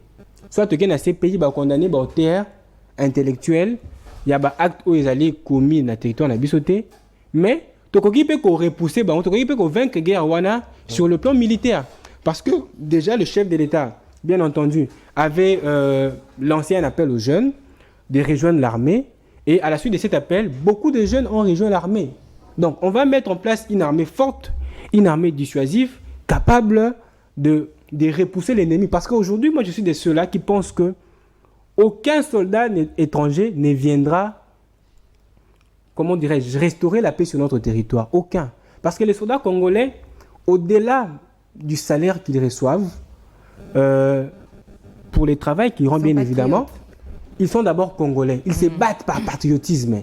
Soit token à CPI, condamné au terre intellectuel, il y a des actes où ils allaient commis dans le territoire de Bissoté, mais Tokoki peut repousser, Tokoki peut vaincre la guerre Wana sur le plan militaire. Parce que déjà, le chef de l'État, bien entendu, avait lancé un appel aux jeunes de rejoindre l'armée. Et à la suite de cet appel, beaucoup de jeunes ont rejoint l'armée. Donc, on va mettre en place une armée forte, une armée dissuasive, capable de repousser l'ennemi. Parce qu'aujourd'hui, moi, je suis de ceux-là qui pensent que aucun soldat étranger ne viendra, comment dirais-je, restaurer la paix sur notre territoire. Aucun. Parce que les soldats congolais, au-delà du salaire qu'ils reçoivent, pour les travails qu'ils rendent bien évidemment, ils sont d'abord congolais. Ils se battent par patriotisme.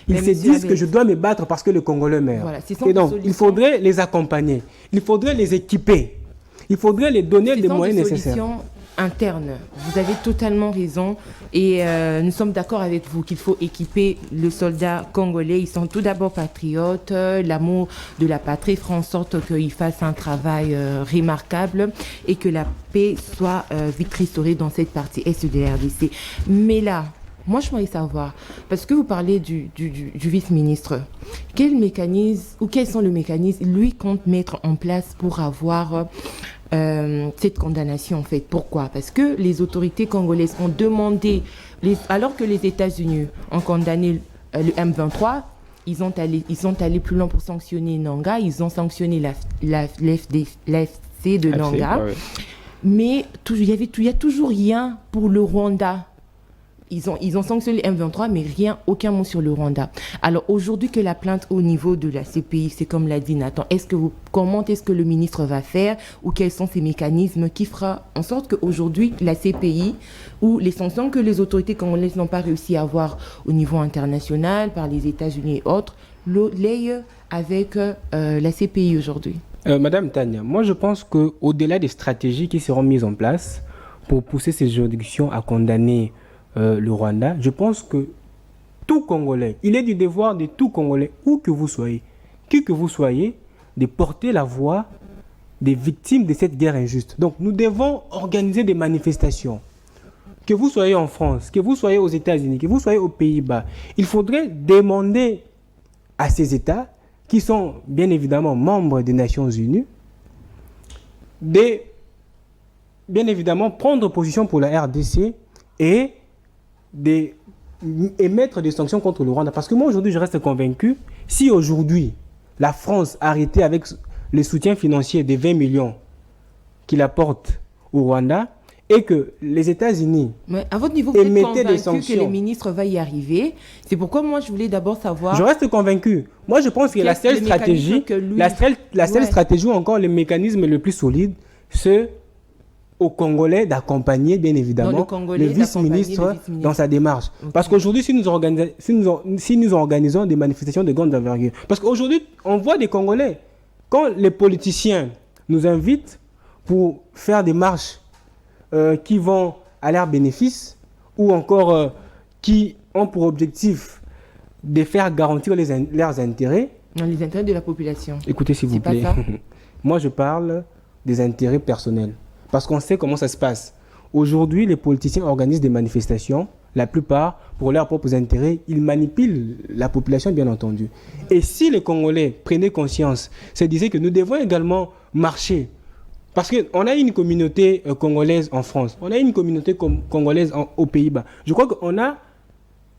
Ils se disent que je dois me battre parce que le Congolais meurt. Voilà, et donc, il faudrait les accompagner. Il faudrait les équiper. Il faudrait les donner les moyens nécessaires. Interne. Vous avez totalement raison et nous sommes d'accord avec vous qu'il faut équiper le soldat congolais. Ils sont tout d'abord patriotes, l'amour de la patrie fera en sorte qu'ils fassent un travail remarquable et que la paix soit vite restaurée dans cette partie est de la RDC. Mais là, moi je voudrais savoir, parce que vous parlez du vice-ministre, quel mécanisme ou quels sont les mécanismes lui compte mettre en place pour avoir cette condamnation en fait. Pourquoi? Parce que les autorités congolaises ont demandé, alors que les États-Unis ont condamné le M23, ils ont allé plus loin pour sanctionner Nanga, ils ont sanctionné l'AFC de Nanga, mais il y a toujours rien pour le Rwanda. Ils ont sanctionné M23, mais aucun mot sur le Rwanda. Alors aujourd'hui que la plainte au niveau de la CPI, c'est comme l'a dit Nathan, comment est-ce que le ministre va faire ou quels sont ces mécanismes qui fera en sorte qu'aujourd'hui la CPI ou les sanctions que les autorités congolaises n'ont pas réussi à avoir au niveau international par les États-Unis et autres, l'aient avec la CPI aujourd'hui? Madame Tania, moi je pense qu'au-delà des stratégies qui seront mises en place pour pousser ces juridictions à condamner le Rwanda, je pense que tout Congolais, il est du devoir de tout Congolais, où que vous soyez, qui que vous soyez, de porter la voix des victimes de cette guerre injuste. Donc nous devons organiser des manifestations. Que vous soyez en France, que vous soyez aux États-Unis, que vous soyez aux Pays-Bas, il faudrait demander à ces États, qui sont bien évidemment membres des Nations Unies, de bien évidemment prendre position pour la RDC et d'émettre des sanctions contre le Rwanda. Parce que moi, aujourd'hui, je reste convaincu, si aujourd'hui, la France arrêtait avec le soutien financier de 20 millions qu'il apporte au Rwanda, et que les États-Unis à votre niveau, vous êtes convaincu que les ministres vont y arriver. C'est pourquoi moi, je voulais d'abord savoir... Je reste convaincu. Moi, je pense que la seule stratégie, stratégie ou encore le mécanisme le plus solide, c'est aux Congolais d'accompagner, bien évidemment, le vice-ministre dans sa démarche. Okay. Parce qu'aujourd'hui, si nous organisons des manifestations de grande envergure, parce qu'aujourd'hui, on voit des Congolais, quand les politiciens nous invitent pour faire des marches qui vont à leur bénéfice, ou encore qui ont pour objectif de faire garantir leurs intérêts. Non, les intérêts de la population. Écoutez, s'il vous plaît. Moi, je parle des intérêts personnels. Parce qu'on sait comment ça se passe. Aujourd'hui, les politiciens organisent des manifestations. La plupart, pour leurs propres intérêts, ils manipulent la population, bien entendu. Et si les Congolais prenaient conscience, se disaient que nous devons également marcher. Parce qu'on a une communauté congolaise en France. On a une communauté congolaise aux Pays-Bas. Je crois qu'on a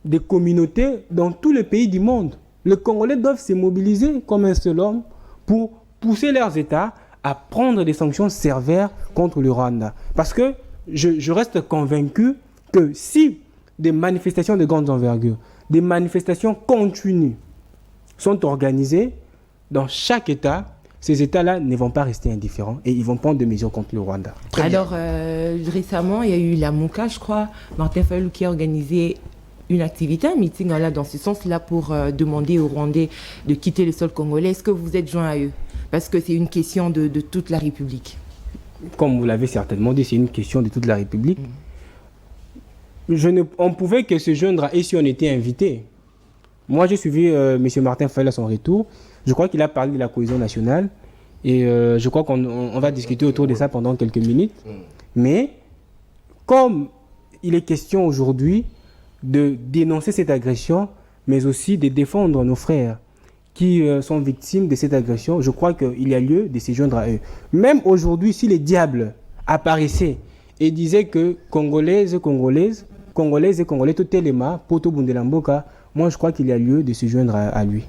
des communautés dans tous les pays du monde. Les Congolais doivent se mobiliser comme un seul homme pour pousser leurs États à prendre des sanctions sévères contre le Rwanda. Parce que je reste convaincu que si des manifestations de grande envergure, des manifestations continues sont organisées dans chaque État, ces États-là ne vont pas rester indifférents et ils vont prendre des mesures contre le Rwanda. Alors, récemment, il y a eu la MOCA, je crois, Martin Fayulu qui a organisé une activité, un meeting là, dans ce sens-là pour demander aux Rwandais de quitter le sol congolais. Est-ce que vous êtes joint à eux? Parce que c'est une question de toute la République. Comme vous l'avez certainement dit, c'est une question de toute la République. On pouvait que se joindre et si on était invité. Moi, j'ai suivi M. Martin Fayulu à son retour. Je crois qu'il a parlé de la cohésion nationale. Et je crois qu'on va discuter autour de ça pendant quelques minutes. Mais, comme il est question aujourd'hui de dénoncer cette agression, mais aussi de défendre nos frères qui sont victimes de cette agression. Je crois qu'il y a lieu de se joindre à eux. Même aujourd'hui, si les diables apparaissaient et disaient que Congolaises et Congolais, tout élément, Poto Bundelamboka, moi je crois qu'il y a lieu de se joindre à lui.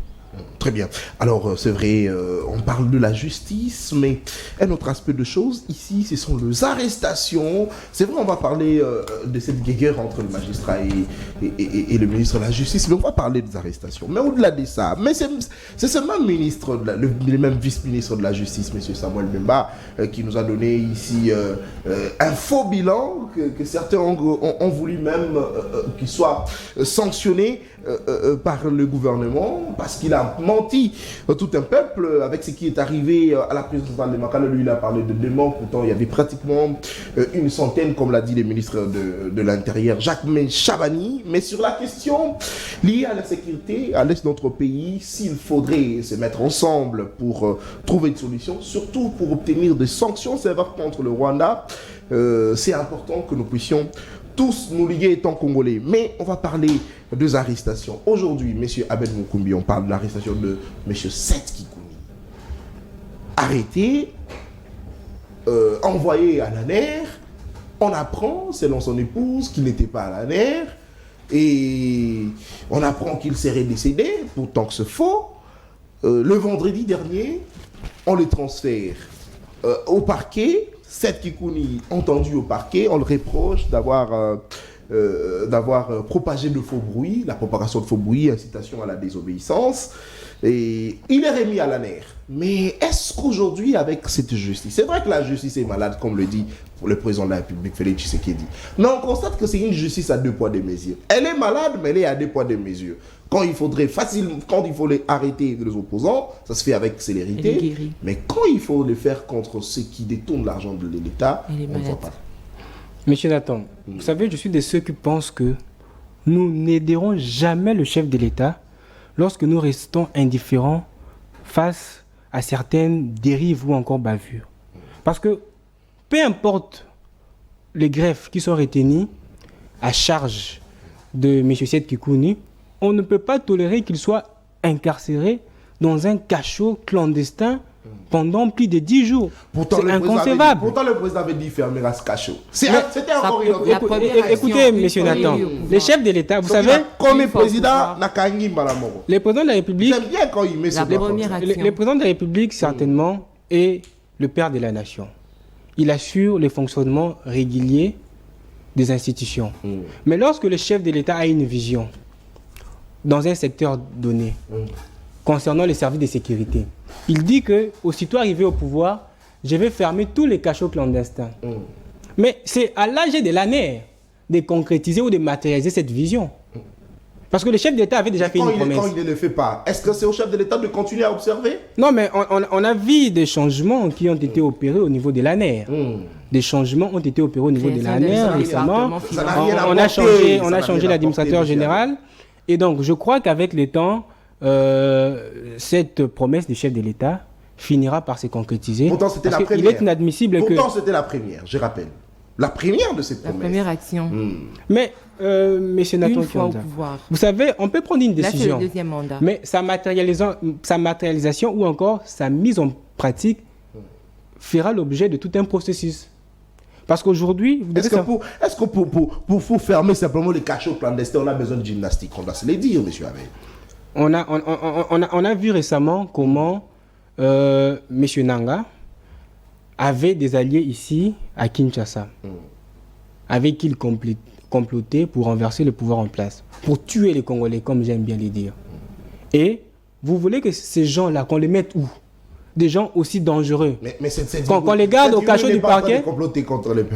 Très bien. Alors, c'est vrai, on parle de la justice, mais un autre aspect de choses, ici, ce sont les arrestations. C'est vrai, on va parler de cette guéguerre entre le magistrat et le ministre de la Justice, mais on va parler des arrestations. Mais au-delà de ça, mais c'est ce même ministre, le même vice-ministre de la Justice, M. Samuel Bemba, qui nous a donné ici un faux bilan que certains ont voulu même qu'il soit sanctionné par le gouvernement, parce qu'il a menti tout un peuple avec ce qui est arrivé à la présidence de Makala. Lui, il a parlé de démons, pourtant il y avait pratiquement une centaine, comme l'a dit le ministre de l'Intérieur, Jacques Chabani. Mais sur la question liée à la sécurité à l'est de notre pays, s'il faudrait se mettre ensemble pour trouver une solution, surtout pour obtenir des sanctions sévères contre le Rwanda, c'est important que nous puissions tous nous liguer étant Congolais. Mais on va parler des arrestations. Aujourd'hui, M. Abed Mukumbi, on parle de l'arrestation de M. Seth Kikouni. Arrêté, envoyé à la NER. On apprend, selon son épouse, qu'il n'était pas à la NER. Et on apprend qu'il serait décédé, pourtant que c'est faux. Le vendredi dernier, on le transfère au parquet. Seth Kikouni, entendu au parquet, on le reproche d'avoir propagé de faux bruits, la propagation de faux bruits, incitation à la désobéissance. Et il est remis à la NER. Mais est-ce qu'aujourd'hui, avec cette justice, c'est vrai que la justice est malade, comme le dit le président de la République, Félix Tshisekedi. Mais on constate que c'est une justice à 2 poids 2 mesures. Elle est malade, mais elle est à 2 poids 2 mesures. Quand il faut arrêter les opposants, ça se fait avec célérité. Mais quand il faut le faire contre ceux qui détournent l'argent de l'État, on ne voit pas. Monsieur Nathan, vous savez, je suis de ceux qui pensent que nous n'aiderons jamais le chef de l'État lorsque nous restons indifférents face à certaines dérives ou encore bavures. Parce que peu importe les greffes qui sont retenues à charge de M. Seth Kikouni, on ne peut pas tolérer qu'il soit incarcéré dans un cachot clandestin pendant plus de 10 jours. C'est inconcevable. Pourtant, le président avait dit fermer ce cachot. C'était encore une autre. Écoutez, M. Nathan, les chefs de l'État, vous savez... Comme le président n'a qu'à y malamoro. Le président de la République... J'aime bien quand il met ce le président de la République, certainement, est le père de la nation. Il assure le fonctionnement régulier des institutions. Mais lorsque le chef de l'État a une vision dans un secteur donné, concernant les services de sécurité, il dit que, aussitôt arrivé au pouvoir, je vais fermer tous les cachots clandestins. Mais c'est à l'âge de l'année de concrétiser ou de matérialiser cette vision. Parce que le chef d'État avait déjà fait une promesse. Quand il ne le fait pas, est-ce que c'est au chef de l'État de continuer à observer? Non, mais on a vu des changements qui ont été opérés au niveau de l'ANER. Des changements ont été opérés au niveau de l'ANER récemment. On a changé l'administrateur général. Et donc, je crois qu'avec le temps, cette promesse du chef de l'État finira par se concrétiser. Pourtant, c'était la première. Il est inadmissible Pourtant, c'était la première, je rappelle. La première de cette promesse. La première action. Mais, monsieur Nathan, une fois au pouvoir. Vous savez, on peut prendre une décision. Là, c'est le deuxième mandat. Mais sa matérialisation ou encore sa mise en pratique fera l'objet de tout un processus. Parce qu'aujourd'hui... Est-ce que pour fermer simplement les cachots clandestins, on a besoin de gymnastique? On doit se les dire, monsieur Abel. On a vu récemment comment M. Nanga avait des alliés ici à Kinshasa, avec qui il complotait pour renverser le pouvoir en place, pour tuer les Congolais, comme j'aime bien les dire. Et vous voulez que ces gens-là, qu'on les mette où? Des gens aussi dangereux. Qu'on les garde au cachot du parquet.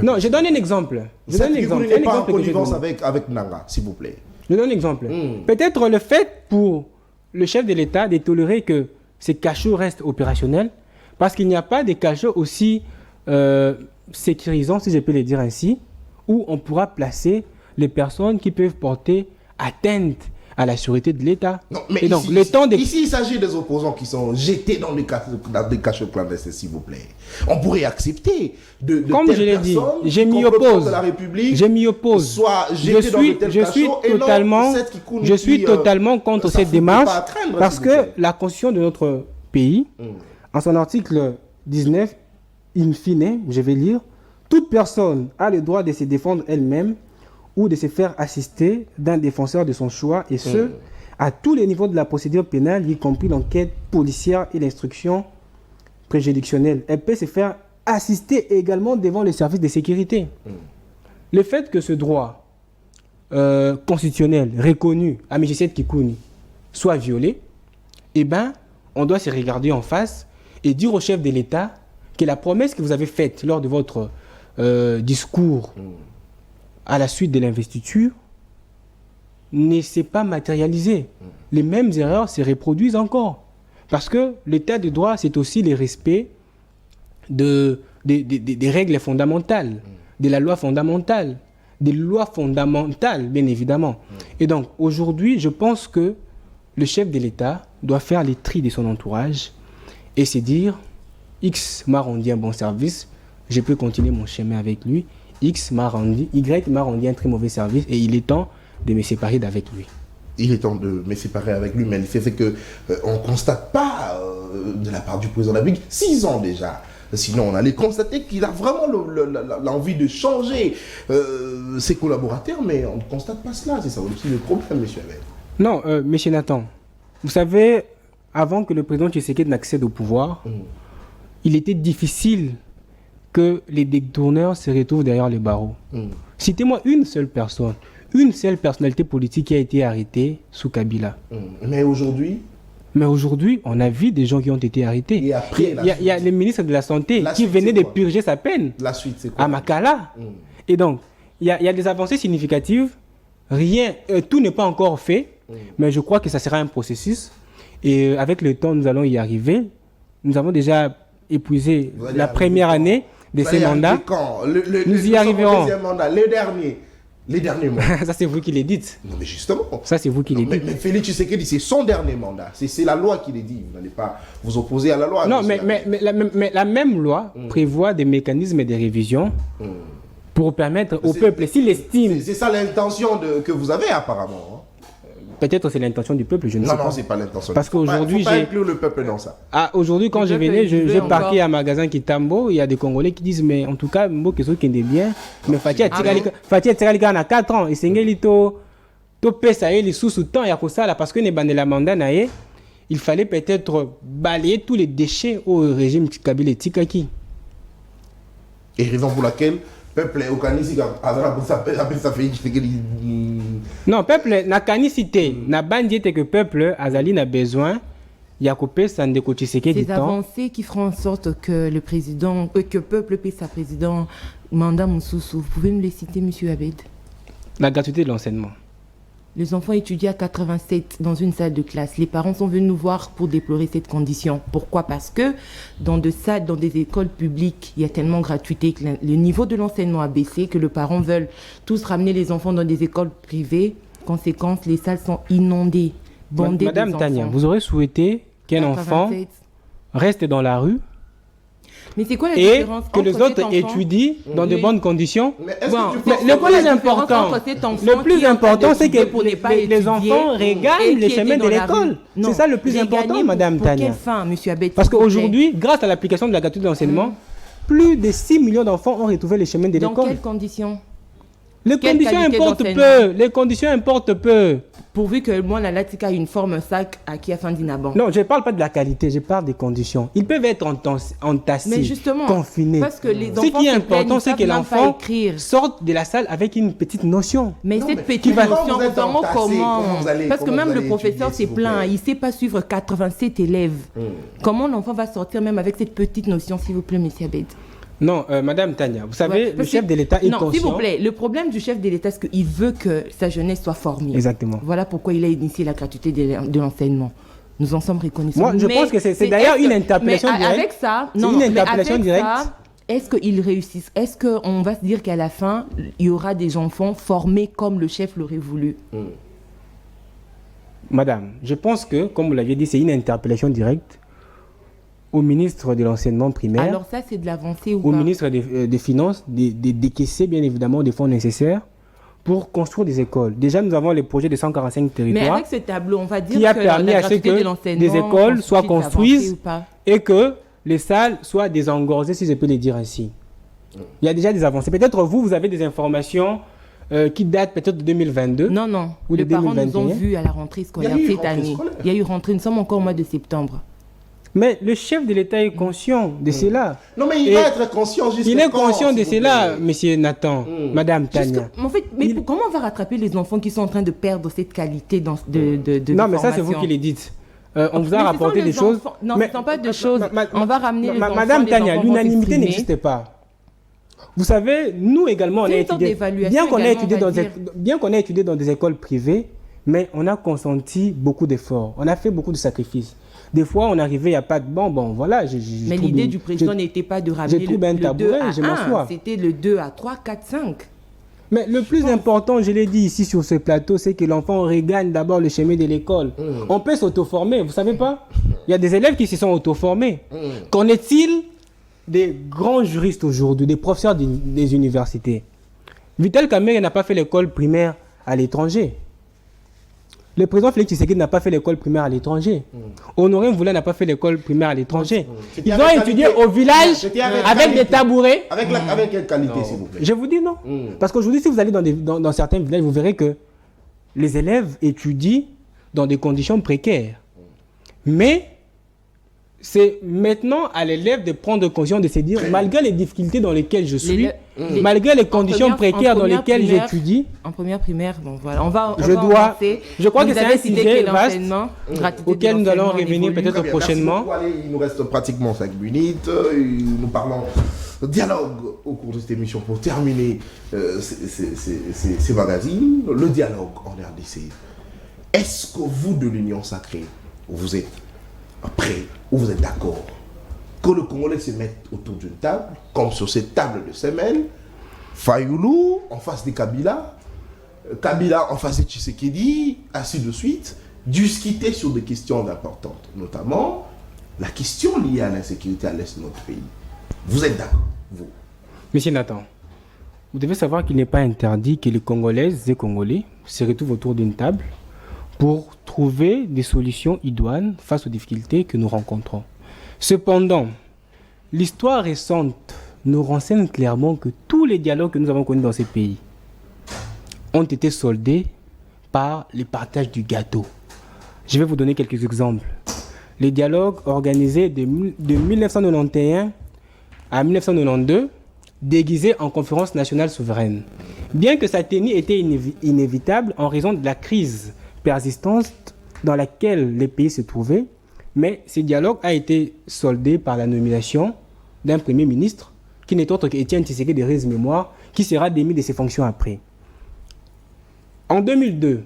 Non, je donne un exemple. Je donne un exemple. Vous n'êtes pas en connivence avec Nanga, s'il vous plaît. Je donne un exemple. Peut-être le fait pour le chef de l'État de tolérer que ces cachots restent opérationnels, parce qu'il n'y a pas de cachots aussi sécurisants, si je peux le dire ainsi, où on pourra placer les personnes qui peuvent porter atteinte à la sûreté de l'État. Non, mais et donc, ici, le temps ici, il s'agit des opposants qui sont jetés dans des cachots clandestins, s'il vous plaît. On pourrait accepter de comme je l'ai dit, je m'y oppose. De la République, je m'y oppose. Soit jetés dans de tels cachot, je suis totalement contre cette démarche parce que la Constitution de notre pays, en son article 19, in fine, je vais lire, toute personne a le droit de se défendre elle-même ou de se faire assister d'un défenseur de son choix, et ce, à tous les niveaux de la procédure pénale, y compris l'enquête policière et l'instruction préjuridictionnelle. Elle peut se faire assister également devant les services de sécurité. Le fait que ce droit constitutionnel reconnu à Michel Kikouni soit violé, eh ben, on doit se regarder en face et dire au chef de l'État que la promesse que vous avez faite lors de votre discours à la suite de l'investiture ne s'est pas matérialisée. Les mêmes erreurs se reproduisent encore. Parce que l'état de droit, c'est aussi le respect des règles fondamentales, de la loi fondamentale, des lois fondamentales, bien évidemment. Et donc, aujourd'hui, je pense que le chef de l'État doit faire les tris de son entourage et se dire, X m'a rendu un bon service, je peux continuer mon chemin avec lui. Y m'a rendu un très mauvais service et il est temps de me séparer d'avec lui. Il est temps de me séparer avec lui, mais c'est que on ne constate pas de la part du président de la République 6 ans déjà. Sinon, on allait constater qu'il a vraiment l'envie de changer ses collaborateurs, mais on ne constate pas cela. C'est ça aussi le problème, monsieur Abed. Non, monsieur Nathan, vous savez, avant que le président Tshisekedi n'accède au pouvoir, il était difficile que les détourneurs se retrouvent derrière les barreaux. Citez-moi une seule personnalité politique qui a été arrêtée sous Kabila. Mais aujourd'hui, on a vu des gens qui ont été arrêtés. Et après, il y a le ministre de la Santé qui venait de purger sa peine la suite, c'est quoi? À Makala. Et donc, il y a des avancées significatives. Tout n'est pas encore fait, mais je crois que ça sera un processus. Et avec le temps, nous allons y arriver. Nous avons déjà épuisé la première année de ces mandats. Nous y arriverons. Le deuxième mandat, les derniers mandats. Ça, c'est vous qui les dites. Non, mais justement. Ça, c'est vous qui les dites. Mais Félix Tshisekedi, c'est son dernier mandat. C'est la loi qui les dit. Vous n'allez pas vous opposer à la loi. Non, mais la même loi prévoit des mécanismes de révision pour permettre au peuple, s'il estime... C'est ça l'intention que vous avez apparemment. Peut-être c'est l'intention du peuple, je ne sais pas. Non, c'est pas l'intention. Parce qu'aujourd'hui, j'ai inclure le peuple dans ça. Aujourd'hui, quand je venais, j'ai parqué à un magasin Kitambo, il y a des Congolais qui disent, mais en tout cas, Mbo Keso qui est bien, mais Fatia Tiralika a 4 ans, et Sengeli to pesa les sous temps, il y a pour ça, parce que ne bandela manda nae, il fallait peut-être balayer tous les déchets au régime Kabila Tikaki. Et raison pour laquelle peuple au Kanisi non, peuple na Kanisité, na bandiete que peuple azali na besoin. Yakopé Sandeko Tshisekedi. Ces avancées qui feront en sorte que le président, que peuple paie sa président mandat Moussoussou. Vous pouvez me les citer, monsieur Abed? La gratuité de l'enseignement. Les enfants étudient à 87 dans une salle de classe. Les parents sont venus nous voir pour déplorer cette condition. Pourquoi? Parce que dans des écoles publiques, il y a tellement de gratuité que le niveau de l'enseignement a baissé, que les parents veulent tous ramener les enfants dans des écoles privées. Conséquence, les salles sont inondées, bondées. Madame Tania, vous aurez souhaité qu'un enfant reste dans la rue mais c'est quoi la et différence que les autres étudient dans de bonnes conditions? Le plus important, c'est que les enfants regagnent les chemins de l'école. C'est ça le plus important, Madame Tania. Parce qu'aujourd'hui, grâce à l'application de la gratuité d'enseignement, plus de 6 millions d'enfants ont retrouvé les chemins de l'école. Dans quelles conditions? Les conditions importent peu. Les conditions importent peu. Pourvu que moi, la latika a une forme sac à qui a fin d'inaban. Non, je ne parle pas de la qualité, je parle des conditions. Ils peuvent être entassés, confinés. Parce que les enfants, ce qui est important, c'est que l'enfant sorte de la salle avec une petite notion. Mais cette petite notion, comment? Parce que même le professeur s'est plaint, il ne sait pas suivre 87 élèves. Comment l'enfant va sortir même avec cette petite notion, s'il vous plaît, monsieur Abed? Non, Madame Tania, vous savez, le chef de l'État est conscient... Non, s'il vous plaît, le problème du chef de l'État, c'est qu'il veut que sa jeunesse soit formée. Exactement. Voilà pourquoi il a initié la gratuité de l'enseignement. Nous en sommes reconnaissants. Moi, je pense que c'est d'ailleurs une interpellation directe. Avec ça, est-ce qu'ils réussissent? Est-ce qu'on va se dire qu'à la fin, il y aura des enfants formés comme le chef l'aurait voulu? Madame, je pense que, comme vous l'aviez dit, c'est une interpellation directe au ministre de l'enseignement primaire. Alors ça, c'est de l'avancée ou au pas? ministre des Finances, décaisser bien évidemment des fonds nécessaires pour construire des écoles. Déjà, nous avons les projets de 145 territoires. Mais avec ce tableau, on va dire qui a que permis la à ce gratuité de que l'enseignement des écoles soient constitue de construites l'avancée ou pas? et que les salles soient désengorgées, si je peux le dire ainsi. Il y a déjà des avancées. Peut-être vous avez des informations qui datent peut-être de 2022. Non, non. Ou de Les parents nous 2021. ont vus à la rentrée scolaire Il y a eu cette rentrée année. scolaire. Il y a eu rentrée, nous sommes encore au mois de septembre. Mais le chef de l'État est conscient de cela. Non, mais il Et va être conscient jusqu'à il est quand, conscient de s'il vous cela, plaît? monsieur Nathan, madame Tania. En fait, mais Il- comment on va rattraper les enfants qui sont en train de perdre cette qualité de Non, mais ça, c'est vous formation? qui le dites. On vous Mais a ce rapporté sont des les choses. enfants. Non, mais ce ne sont pas de choses. On va ramener les enfants. Madame les Tania, enfants vont l'unanimité s'exprimer. n'existe pas. Vous savez, nous également, on a C'est une sorte étudié. d'évaluation Bien qu'on ait également, étudié on va dans dire. bien qu'on ait étudié dans des écoles privées, mais on a consenti beaucoup d'efforts. On a fait beaucoup de sacrifices. Des fois, on arrivait, il n'y a pas de bon, voilà. Mais l'idée du président n'était pas de ramener trouvé un le 2 tabouret, à je 1. m'assois. C'était le 2 à 3, 4, 5. Mais le plus important, je l'ai dit ici sur ce plateau, c'est que l'enfant regagne d'abord le chemin de l'école. On peut s'auto-former, vous savez pas? Il y a des élèves qui se sont auto-formés. Qu'en est-il des grands juristes aujourd'hui, des professeurs des universités? Vital Kamerhe n'a pas fait l'école primaire à l'étranger. Le président Félix Tshisekedi n'a pas fait l'école primaire à l'étranger. Honoré Mvula n'a pas fait l'école primaire à l'étranger. C'était Ils ont avec étudié qualité. au village C'était avec qualité. des tabourets. Avec quelle qualité, s'il vous plaît? Je vous dis non. Parce qu'aujourd'hui, si vous allez dans certains villages, vous verrez que les élèves étudient dans des conditions précaires. Mais c'est maintenant à l'élève de prendre conscience de se dire, malgré les difficultés dans lesquelles je suis, malgré les conditions précaires dans lesquelles j'étudie, En première primaire, bon voilà, on va Je avancer. je crois Vous que c'est avez un cité sujet que vaste l'enseignement, gratuité de auquel nous allons l'enseignement revenir évolue. peut-être Très bien, prochainement. merci beaucoup. Allez, il nous reste pratiquement 5 minutes. Nous parlons dialogue au cours de cette émission pour terminer ces magazines. Le dialogue en RDC. Est-ce que vous, de l'Union sacrée, vous êtes prêts ou vous êtes d'accord que le Congolais se mette autour d'une table, comme sur cette table de semaine, Fayoulou en face de Kabila, Kabila en face de Tshisekedi, ainsi de suite, discuter sur des questions importantes, notamment la question liée à l'insécurité à l'est de notre pays. Vous êtes d'accord, vous? Monsieur Nathan, vous devez savoir qu'il n'est pas interdit que les Congolaises et Congolais se retrouvent autour d'une table pour trouver des solutions idoines face aux difficultés que nous rencontrons. Cependant, l'histoire récente nous renseigne clairement que tous les dialogues que nous avons connus dans ces pays ont été soldés par le partage du gâteau. Je vais vous donner quelques exemples. Les dialogues organisés de 1991 à 1992, déguisés en conférence nationale souveraine. Bien que sa tenue était inévitable en raison de la crise persistante dans laquelle les pays se trouvaient, mais ce dialogue a été soldé par la nomination d'un premier ministre qui n'est autre qu'Étienne Tshisekedi de Riz Mémoire, qui sera démis de ses fonctions après. En 2002,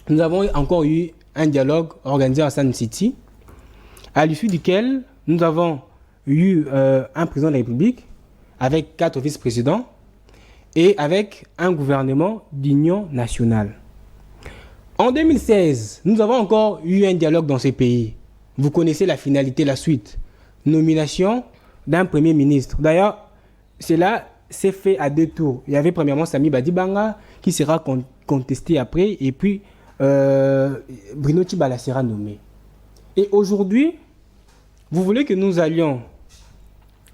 nous avons encore eu un dialogue organisé à Sun City, à l'issue duquel nous avons eu un président de la République avec 4 vice-présidents et avec un gouvernement d'union nationale. En 2016, nous avons encore eu un dialogue dans ces pays. Vous connaissez la finalité, la suite. Nomination d'un premier ministre. D'ailleurs, cela s'est fait à 2 tours. Il y avait premièrement Sami Badibanga qui sera contesté après et puis Bruno Tshibala sera nommé. Et aujourd'hui, vous voulez que nous allions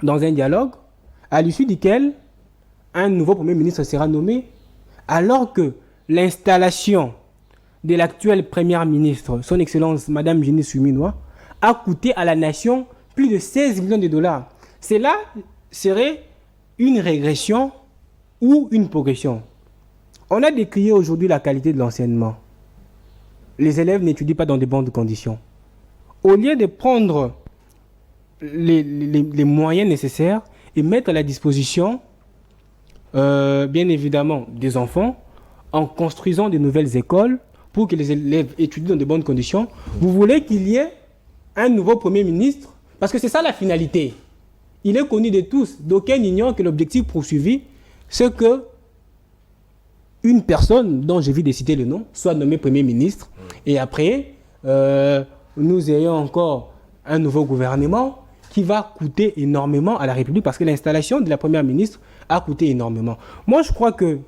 dans un dialogue à l'issue duquel un nouveau premier ministre sera nommé alors que l'installation de l'actuelle première ministre, son Excellence Madame Jenny Suminoa, a coûté à la nation plus de 16 millions de dollars. Cela serait une régression ou une progression. On a décrié aujourd'hui la qualité de l'enseignement. Les élèves n'étudient pas dans de bonnes conditions. Au lieu de prendre les moyens nécessaires et mettre à la disposition, bien évidemment, des enfants, en construisant de nouvelles écoles pour que les élèves étudient dans de bonnes conditions, vous voulez qu'il y ait un nouveau Premier ministre, parce que c'est ça la finalité. Il est connu de tous, d'aucun ignore que l'objectif poursuivi, c'est que une personne dont je viens de citer le nom soit nommée Premier ministre Et après, nous ayons encore un nouveau gouvernement qui va coûter énormément à la République parce que l'installation de la première ministre a coûté énormément. Moi, je crois que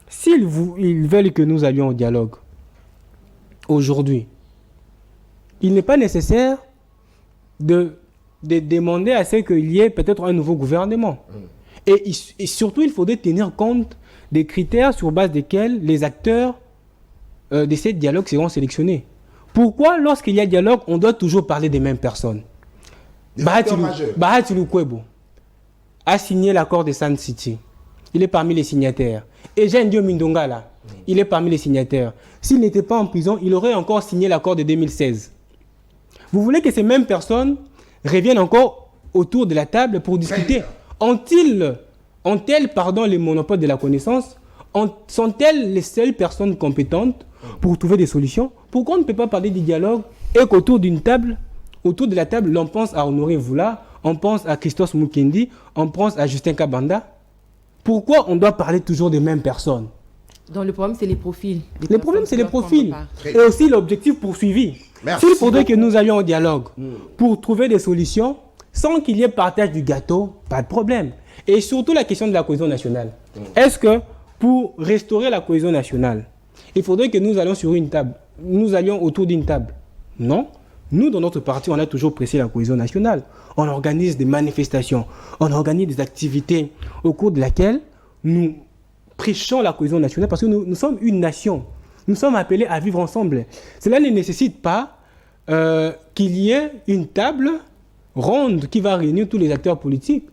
s'ils veulent que nous allions au dialogue aujourd'hui, il n'est pas nécessaire de demander à ce qu'il y ait peut-être un nouveau gouvernement. Et surtout, il faudrait tenir compte des critères sur base desquels les acteurs de ces dialogues seront sélectionnés. Pourquoi, lorsqu'il y a dialogue, on doit toujours parler des mêmes personnes? Bahati Lukwebo a signé l'accord de Sun City. Il est parmi les signataires. Et Jean Dio Mindongala, il est parmi les signataires. S'il n'était pas en prison, il aurait encore signé l'accord de 2016. Vous voulez que ces mêmes personnes reviennent encore autour de la table pour discuter? Ont-elles les monopoles de la connaissance? Sont-elles les seules personnes compétentes pour trouver des solutions? Pourquoi on ne peut pas parler du dialogue et qu'autour d'une table, autour de la table, l'on pense à Honoré Voula, on pense à Christos Mukendi, on pense à Justin Kabanda? Pourquoi on doit parler toujours des mêmes personnes? Donc le problème, c'est les profils. Le problème, c'est les profils. Et aussi l'objectif poursuivi. S'il faudrait que nous allions au dialogue pour trouver des solutions, sans qu'il y ait partage du gâteau, pas de problème. Et surtout la question de la cohésion nationale. Est-ce que pour restaurer la cohésion nationale, il faudrait que nous allions sur une table, nous allions autour d'une table? Non. Nous, dans notre parti, on a toujours pressé la cohésion nationale. On organise des manifestations, on organise des activités au cours de laquelle nous prêchons la cohésion nationale parce que nous sommes une nation. Nous sommes appelés à vivre ensemble. Cela ne nécessite pas qu'il y ait une table ronde qui va réunir tous les acteurs politiques.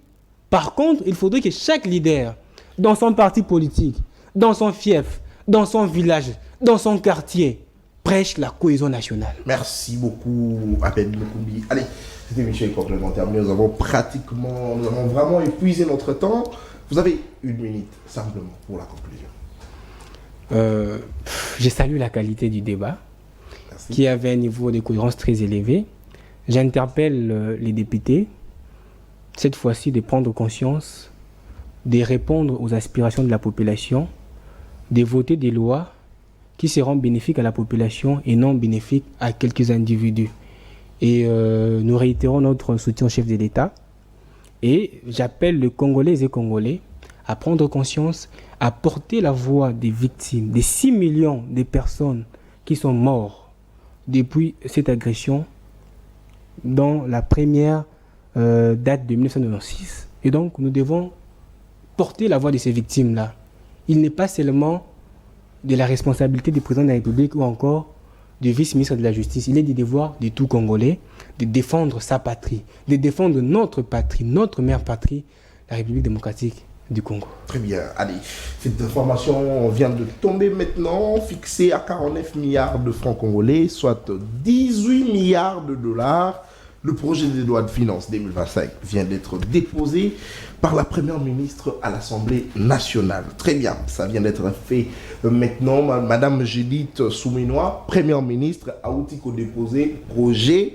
Par contre, il faudrait que chaque leader, dans son parti politique, dans son fief, dans son village, dans son quartier, prêche la cohésion nationale. Merci beaucoup, Abed Lukumbi. Allez, cette émission est complètement terminée. Nous avons vraiment épuisé notre temps. Vous avez 1 minute simplement pour la conclusion. Je salue la qualité du débat. Merci. Qui avait un niveau de cohérence très élevé. J'interpelle les députés, cette fois-ci, de prendre conscience, de répondre aux aspirations de la population, de voter des lois qui seront bénéfiques à la population et non bénéfiques à quelques individus. Et nous réitérons notre soutien au chef de l'État. Et j'appelle les Congolaises et Congolais à prendre conscience, à porter la voix des victimes, des 6 millions de personnes qui sont mortes depuis cette agression dans la première date de 1996. Et donc, nous devons porter la voix de ces victimes-là. Il n'est pas seulement de la responsabilité du président de la République ou encore du vice-ministre de la Justice. Il est du devoir de tout Congolais de défendre sa patrie, de défendre notre patrie, notre mère patrie, la République démocratique du Congo. Très bien. Allez, cette information vient de tomber maintenant, fixée à 49 milliards de francs congolais, soit 18 milliards de dollars. Le projet de loi de finances 2025 vient d'être déposé par la première ministre à l'Assemblée nationale. Très bien, ça vient d'être fait maintenant. Madame Judith Souminois, première ministre, a aussi déposé projet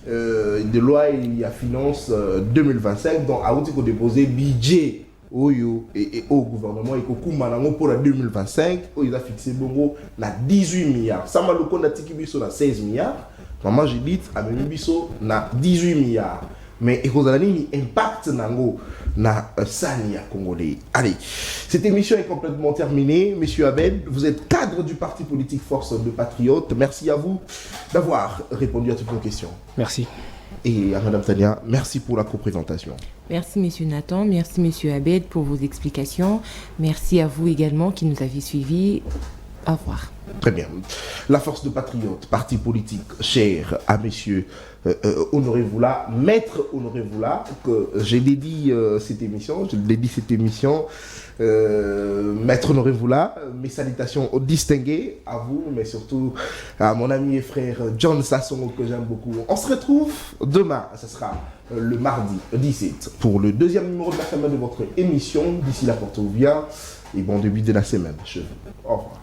de loi et à finances 2025, dont a aussi déposé budget et au gouvernement et pour la 2025, il a fixé bongo na 18 milliards. Ça m'a le compte à 16 milliards. Maman Judith a mis biso na 18 milliards. Mais il impact nango na sani congolais. Allez, cette émission est complètement terminée. Monsieur Abed, vous êtes cadre du parti politique Force de Patriotes. Merci à vous d'avoir répondu à toutes nos questions. Merci. Et à Madame Tania, merci pour la co-présentation. Merci Monsieur Nathan, merci Monsieur Abed pour vos explications. Merci à vous également qui nous avez suivis. Au revoir. Très bien. La Force de Patriotes, parti politique cher à Monsieur Honoré Voula, Maître Honoré Voula, que j'ai dédié cette émission, Maître Honoré Voula, mes salutations distinguées à vous, mais surtout à mon ami et frère John Sasson, que j'aime beaucoup. On se retrouve demain, ce sera le mardi 17, pour le deuxième numéro de la semaine de votre émission. D'ici là, portez-vous bien et bon début de la semaine. Au revoir.